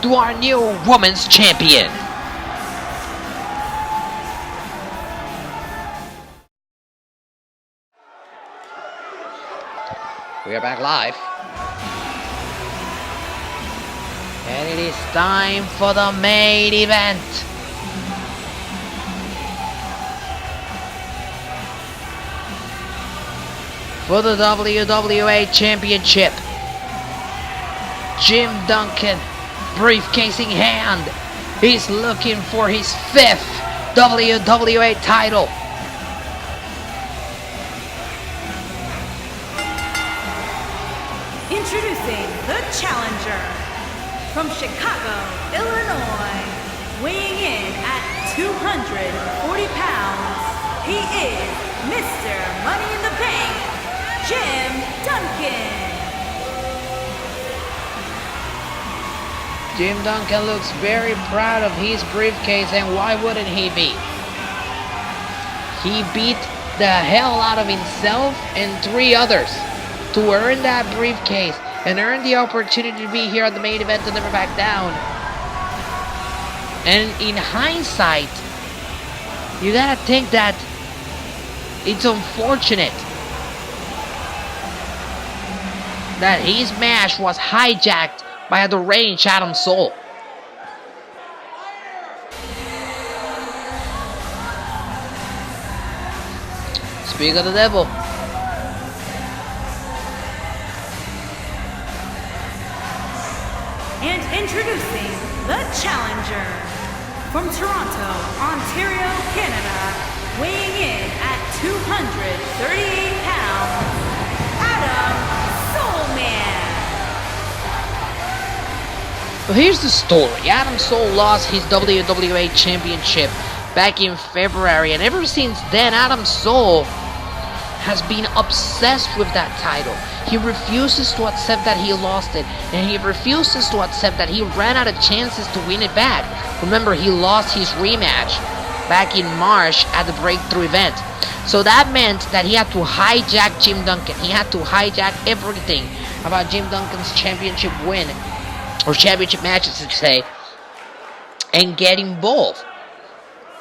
to our new women's champion. We are back live. And it is time for the main event. For the WWA Championship, Jim Duncan, briefcase in hand, he's looking for his 5th WWA title.
Introducing the challenger from Chicago, Illinois, weighing in at 240 pounds, he is Mr. Money in the Bank, Jim Duncan.
Jim Duncan looks very proud of his briefcase, and why wouldn't he be? He beat the hell out of himself and 3 others to earn that briefcase and earn the opportunity to be here at the main event to Never Back Down. And in hindsight, you gotta think that it's unfortunate that his match was hijacked by a deranged Adam Soul. Speak of the devil.
And introducing the challenger from Toronto, Ontario, Canada, weighing in at 238 pounds, Adam Soulman.
Well, here's the story. Adam Soul lost his WWA Championship back in February, and ever since then, Adam Cole has been obsessed with that title. He refuses to accept that he lost it, and he refuses to accept that he ran out of chances to win it back. Remember, he lost his rematch back in March at the Breakthrough event. So that meant that he had to hijack Jim Duncan. He had to hijack everything about Jim Duncan's championship win, or championship match, I should say, and get involved.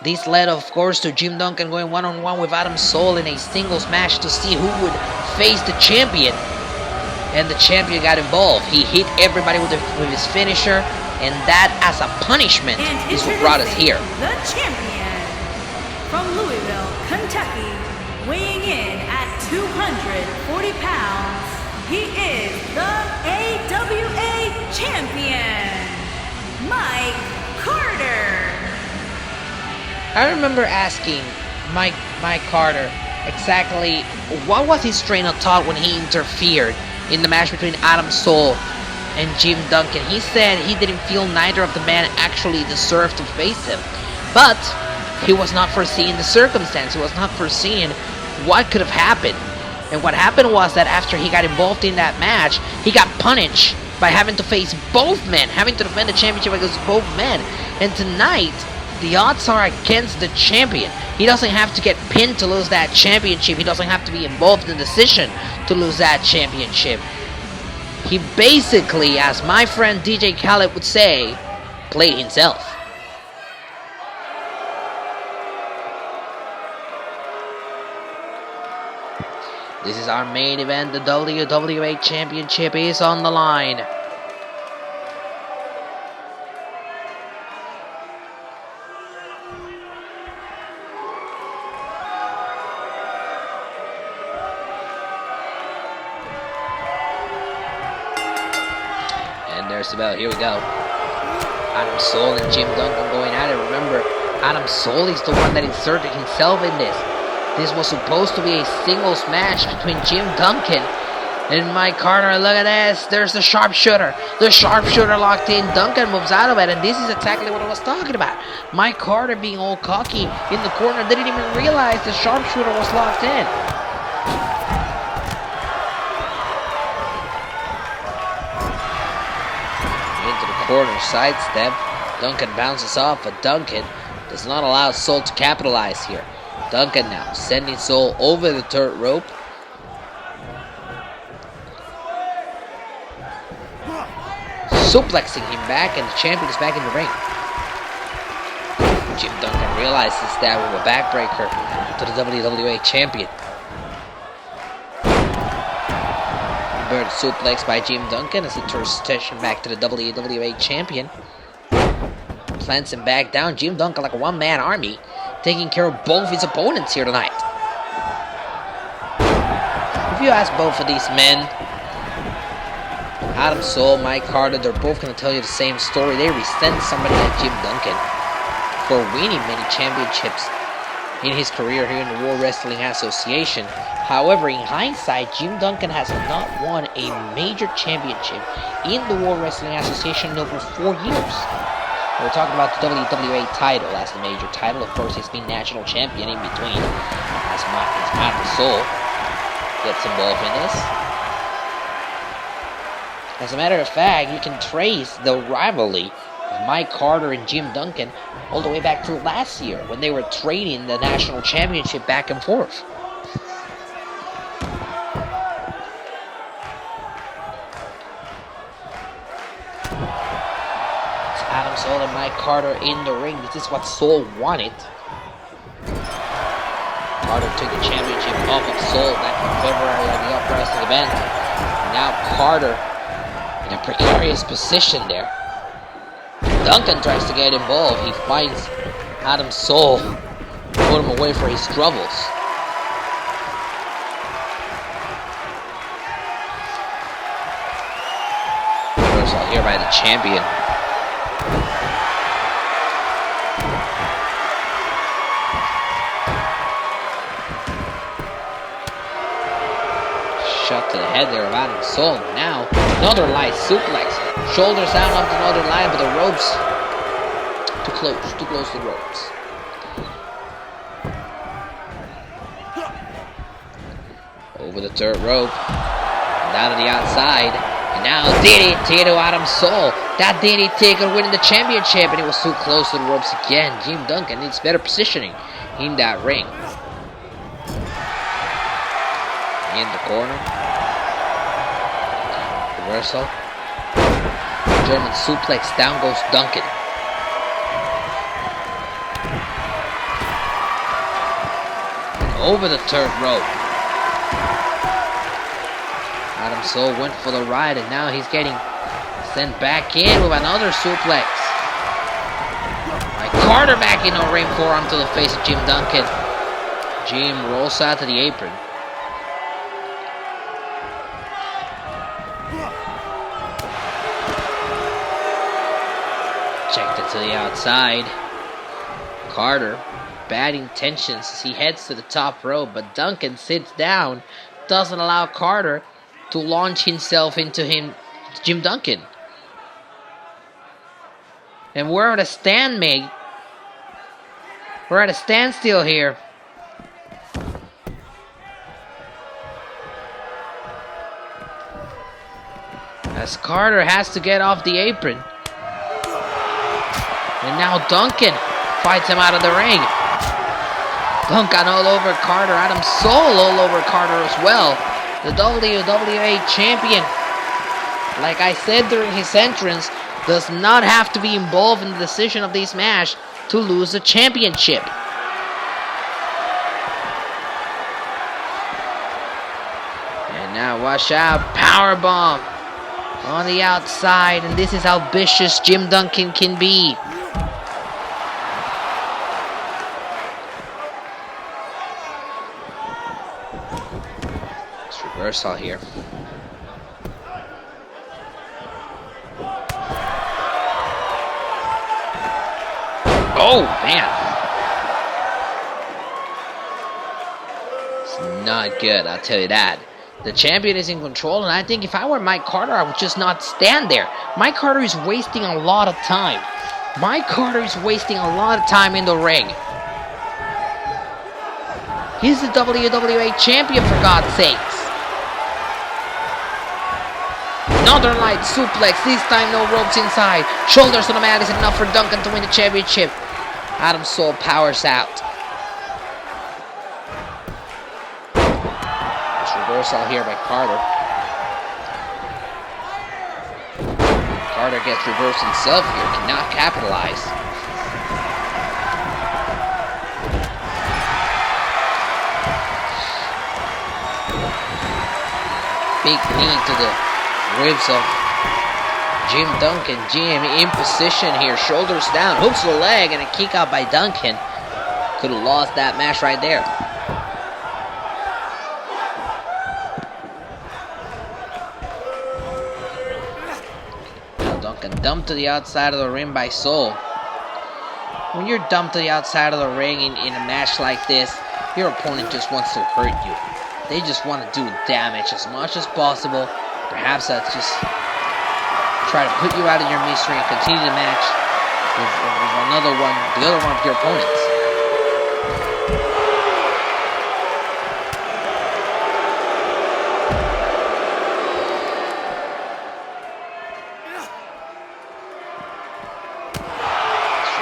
This led, of course, to Jim Duncan going one-on-one with Adam Cole in a singles match to see who would face the champion. And the champion got involved. He hit everybody with his finisher, and that, as a punishment, is what brought us here.
The champion from Louisville, Kentucky, weighing in at 240 pounds, he is the AWA champion, Mike Carter.
I remember asking Mike Carter exactly what was his train of thought when he interfered in the match between Adam Cole and Jim Duncan. He said he didn't feel neither of the men actually deserved to face him, but he was not foreseeing the circumstance. He was not foreseeing what could have happened. And what happened was that after he got involved in that match, he got punished by having to face both men, having to defend the championship against both men. And tonight, the odds are against the champion. He doesn't have to get pinned to lose that championship. He doesn't have to be involved in the decision to lose that championship. He basically, as my friend DJ Khaled would say, played himself. This is our main event. The WWA Championship is on the line. There's the bell. Here we go. Adam Cole and Jim Duncan going at it. Remember, Adam Cole is the one that inserted himself in this. This was supposed to be a singles match between Jim Duncan and Mike Carter. Look at this. There's the sharpshooter. The sharpshooter locked in. Duncan moves out of it, and this is exactly what I was talking about. Mike Carter, being all cocky in the corner, didn't even realize the sharpshooter was locked in. Corner sidestep. Duncan bounces off, but Duncan does not allow Cole to capitalize here. Duncan now sending Cole over the third rope. Suplexing him back, and the champion is back in the ring. Jim Duncan realizes that with a backbreaker to the WWA champion. Bird suplex by Jim Duncan as he turns attention back to the WWA champion. Plants him back down. Jim Duncan like a one-man army, taking care of both his opponents here tonight. If you ask both of these men, Adam Cole, Mike Carter, they're both going to tell you the same story. They resent somebody like Jim Duncan for winning many championships in his career here in the World Wrestling Association. However, in hindsight, Jim Duncan has not won a major championship in the World Wrestling Association in over 4 years. We're talking about the WWA title as the major title. Of course, he's been national champion in between as Adam Cole gets involved in this. As a matter of fact, you can trace the rivalry of Mike Carter and Jim Duncan all the way back to last year when they were trading the national championship back and forth. It's Adam Cole and Mike Carter in the ring. This is what Cole wanted. Carter took the championship off of Cole back in February at the Uprising event. Now Carter in a precarious position there. Duncan tries to get involved. He finds Adam Cole, put him away for his troubles. Reversal here by the champion. Shot to the head there of Adam Cole. Now another light suplex. Shoulders down up to another line, but the ropes too close to the ropes. Over the third rope. Down to the outside. And now DDT to Adam Soul. That DDT could win the championship, and it was too close to the ropes again. Jim Duncan needs better positioning in that ring. In the corner. Reversal. German suplex. Down goes Duncan. And over the third rope. Adam Soul went for the ride, and now he's getting sent back in with another suplex. By Carter back in the ring, forearm to the face of Jim Duncan. Jim rolls out to the apron. Checked it to the outside. Carter, bad intentions as he heads to the top rope, but Duncan sits down, doesn't allow Carter to launch himself into Jim Duncan. And we're at a stand, mate. We're at a standstill here. As Carter has to get off the apron. And now Duncan fights him out of the ring. Duncan all over Carter. Adam Soul all over Carter as well. The WWA champion, like I said during his entrance, does not have to be involved in the decision of this match to lose the championship. And now watch out, powerbomb on the outside, and this is how vicious Jim Duncan can be. Reversal here. Oh, man. It's not good, I'll tell you that. The champion is in control, and I think if I were Mike Carter, I would just not stand there. Mike Carter is wasting a lot of time. Mike Carter is wasting a lot of time in the ring. He's the WWA champion, for God's sakes. Another light suplex, this time no ropes inside. Shoulders to the mat is enough for Duncan to win the championship. Adam Soul powers out. This reversal here by Carter. Carter gets reversed himself here, cannot capitalize. Big knee to the ribs of Jim Duncan. Jim in position here, shoulders down, hooks the leg, and a kick out by Duncan. Could have lost that match right there. Now Duncan dumped to the outside of the ring by Soul. When you're dumped to the outside of the ring in a match like this, your opponent just wants to hurt you. They just want to do damage as much as possible. Perhaps that's just try to put you out of your misery and continue the match with the other one of your opponents.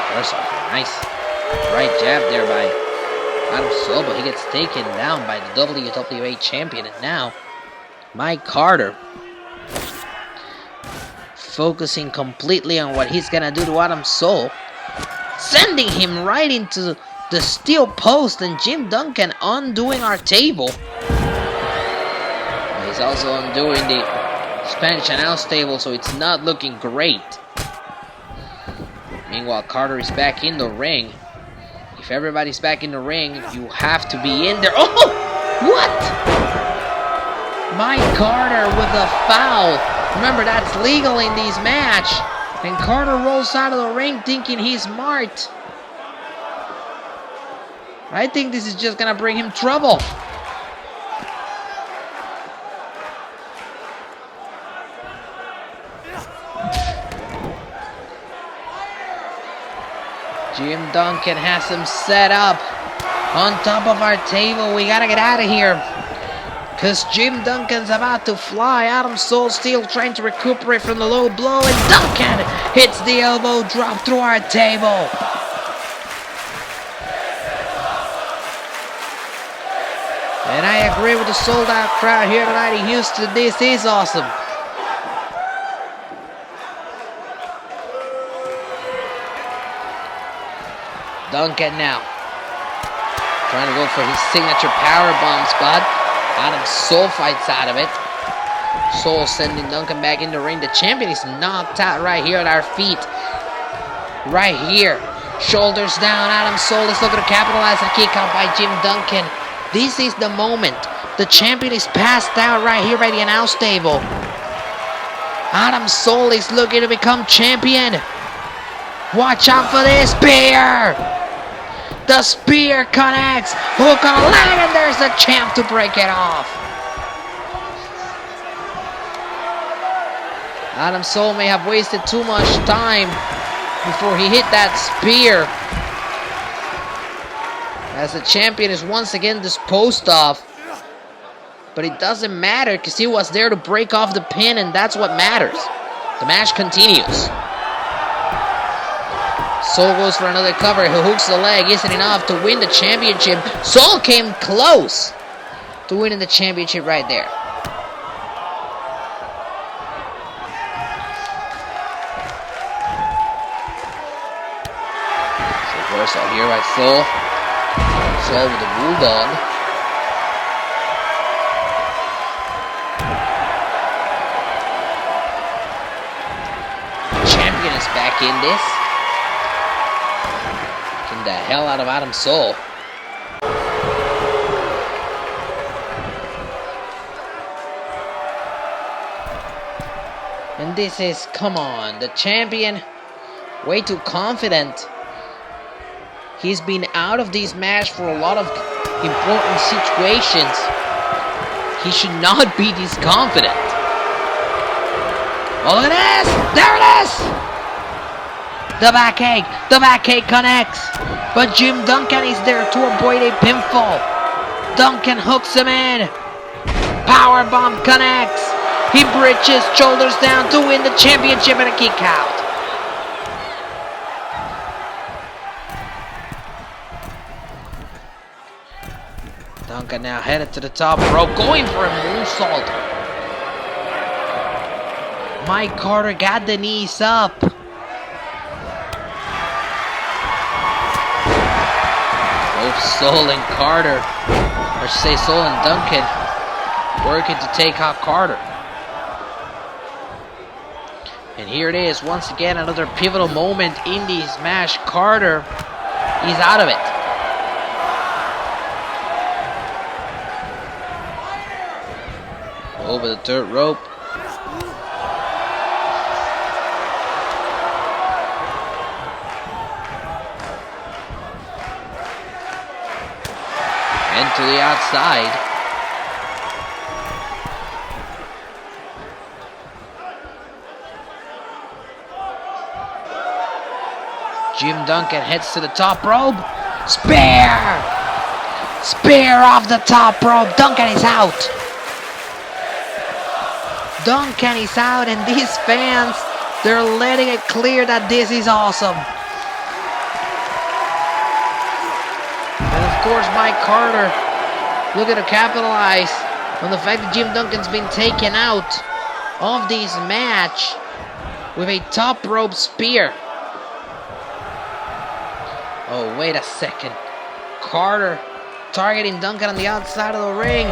Reversal, nice right jab there by Adam Soul, but he gets taken down by the WWA champion, and now Mike Carter focusing completely on what he's gonna do to Adam Soul, sending him right into the steel post, and Jim Duncan undoing our table. He's also undoing the Spanish announce table, so it's not looking great. Meanwhile, Carter is back in the ring. If everybody's back in the ring, you have to be in there. Oh! What? Mike Carter with a foul. Remember, that's legal in these match. And Carter rolls out of the ring thinking he's smart. I think this is just gonna bring him trouble. Jim Duncan has him set up on top of our table. We gotta get out of here. Because Jim Duncan's about to fly. Adam Soul still trying to recuperate from the low blow. And Duncan hits the elbow drop through our table. And I agree with the sold out crowd here tonight in Houston. This is awesome. Duncan now trying to go for his signature powerbomb spot. Adam Soul fights out of it. Soul sending Duncan back in the ring. The champion is knocked out right here at our feet. Right here. Shoulders down. Adam Soul is looking to capitalize on a kick out by Jim Duncan. This is the moment. The champion is passed out right here by the announce table. Adam Soul is looking to become champion. Watch out for this spear. The spear connects. Hook on a leg, and there's the champ to break it off. Adam Soul may have wasted too much time before he hit that spear, as the champion is once again disposed of. But it doesn't matter because he was there to break off the pin, and that's what matters. The match continues. Soul goes for another cover. He hooks the leg. Isn't enough to win the championship. Soul came close to winning the championship right there. So reversal here by Soul. Soul with the bulldog. The champion is back in this. The hell out of Adam Soul. And this is, come on, the champion, way too confident. He's been out of this match for a lot of important situations. He should not be this confident. Oh, it is! There it is! The backache connects, but Jim Duncan is there to avoid a pinfall. Duncan hooks him in. Powerbomb connects. He bridges, shoulders down to win the championship and a kick out. Duncan now headed to the top rope, going for a moonsault. Mike Carter got the knees up. Soul and Carter, or say Soul and Duncan, working to take out Carter. And here it is, once again, another pivotal moment in this match. Carter is out of it. Over the third rope. To the outside. Jim Duncan heads to the top rope. Spear! Spear off the top rope. Duncan is out. Duncan is out, and these fans, they're letting it clear that this is awesome. Of course, Mike Carter looking to capitalize on the fact that Jim Duncan's been taken out of this match with a top rope spear. Oh, wait a second. Carter targeting Duncan on the outside of the ring.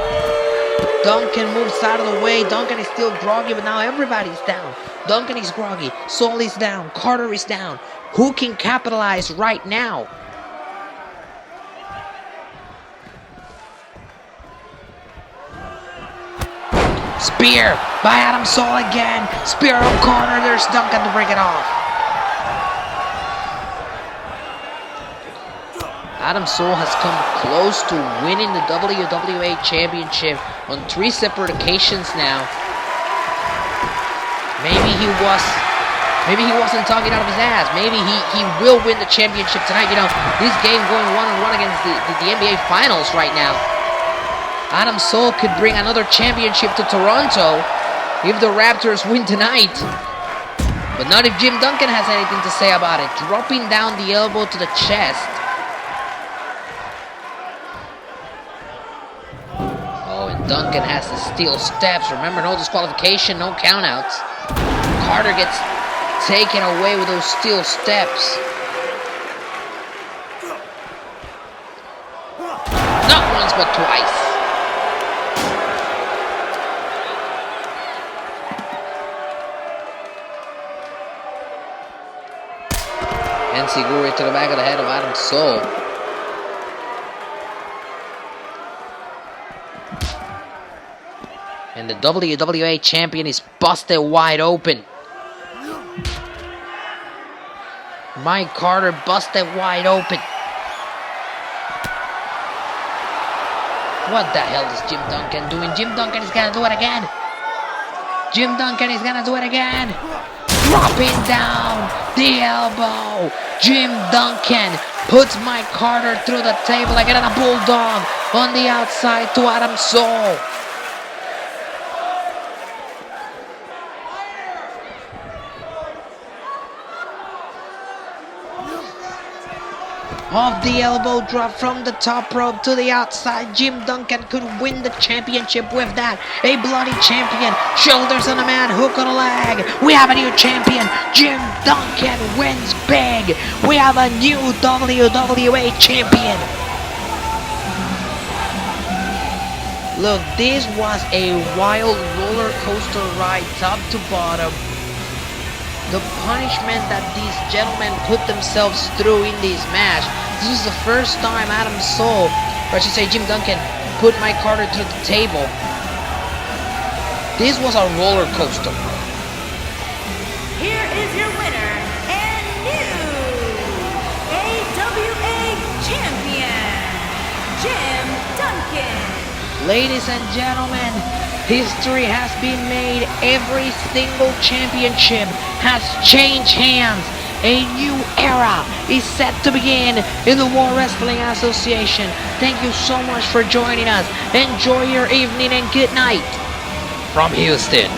Duncan moves out of the way. Duncan is still groggy, but now everybody's down. Duncan is groggy. Soul is down. Carter is down. Who can capitalize right now? Spear by Adam Soul again. Spear on Carter. There's Duncan to break it off. Adam Soul has come close to winning the WWA Championship on 3 separate occasions now. Maybe he wasn't talking out of his ass. Maybe he will win the championship tonight. You know, this game going 1-on-1 against the NBA Finals right now. Adam Cole could bring another championship to Toronto if the Raptors win tonight. But not if Jim Duncan has anything to say about it. Dropping down the elbow to the chest. Oh, and Duncan has the steel steps. Remember, no disqualification, no countouts. Carter gets taken away with those steel steps. Not once, but twice. Enzuigiri to the back of the head of Adam Cole. And the WWA champion is busted wide open. Mike Carter busted wide open. What the hell is Jim Duncan doing? Jim Duncan is gonna do it again. Jim Duncan is gonna do it again. Dropping down the elbow. Jim Duncan puts Mike Carter through the table like a bulldog on the outside to Adam Cole. Off the elbow drop from the top rope to the outside. Jim Duncan could win the championship with that. A bloody champion. Shoulders on a man, hook on a leg. We have a new champion. Jim Duncan wins big. We have a new WWA champion. Look, this was a wild roller coaster ride top to bottom. The punishment that these gentlemen put themselves through in this match. This is the first time Adam Cole, or I should say Jim Duncan, put Mike Carter through the table. This was a roller coaster.
Here is your winner and new AWA champion, Jim Duncan.
Ladies and gentlemen, history has been made. Every single championship has changed hands. A new era is set to begin in the World Wrestling Association. Thank you so much for joining us. Enjoy your evening and good night from Houston.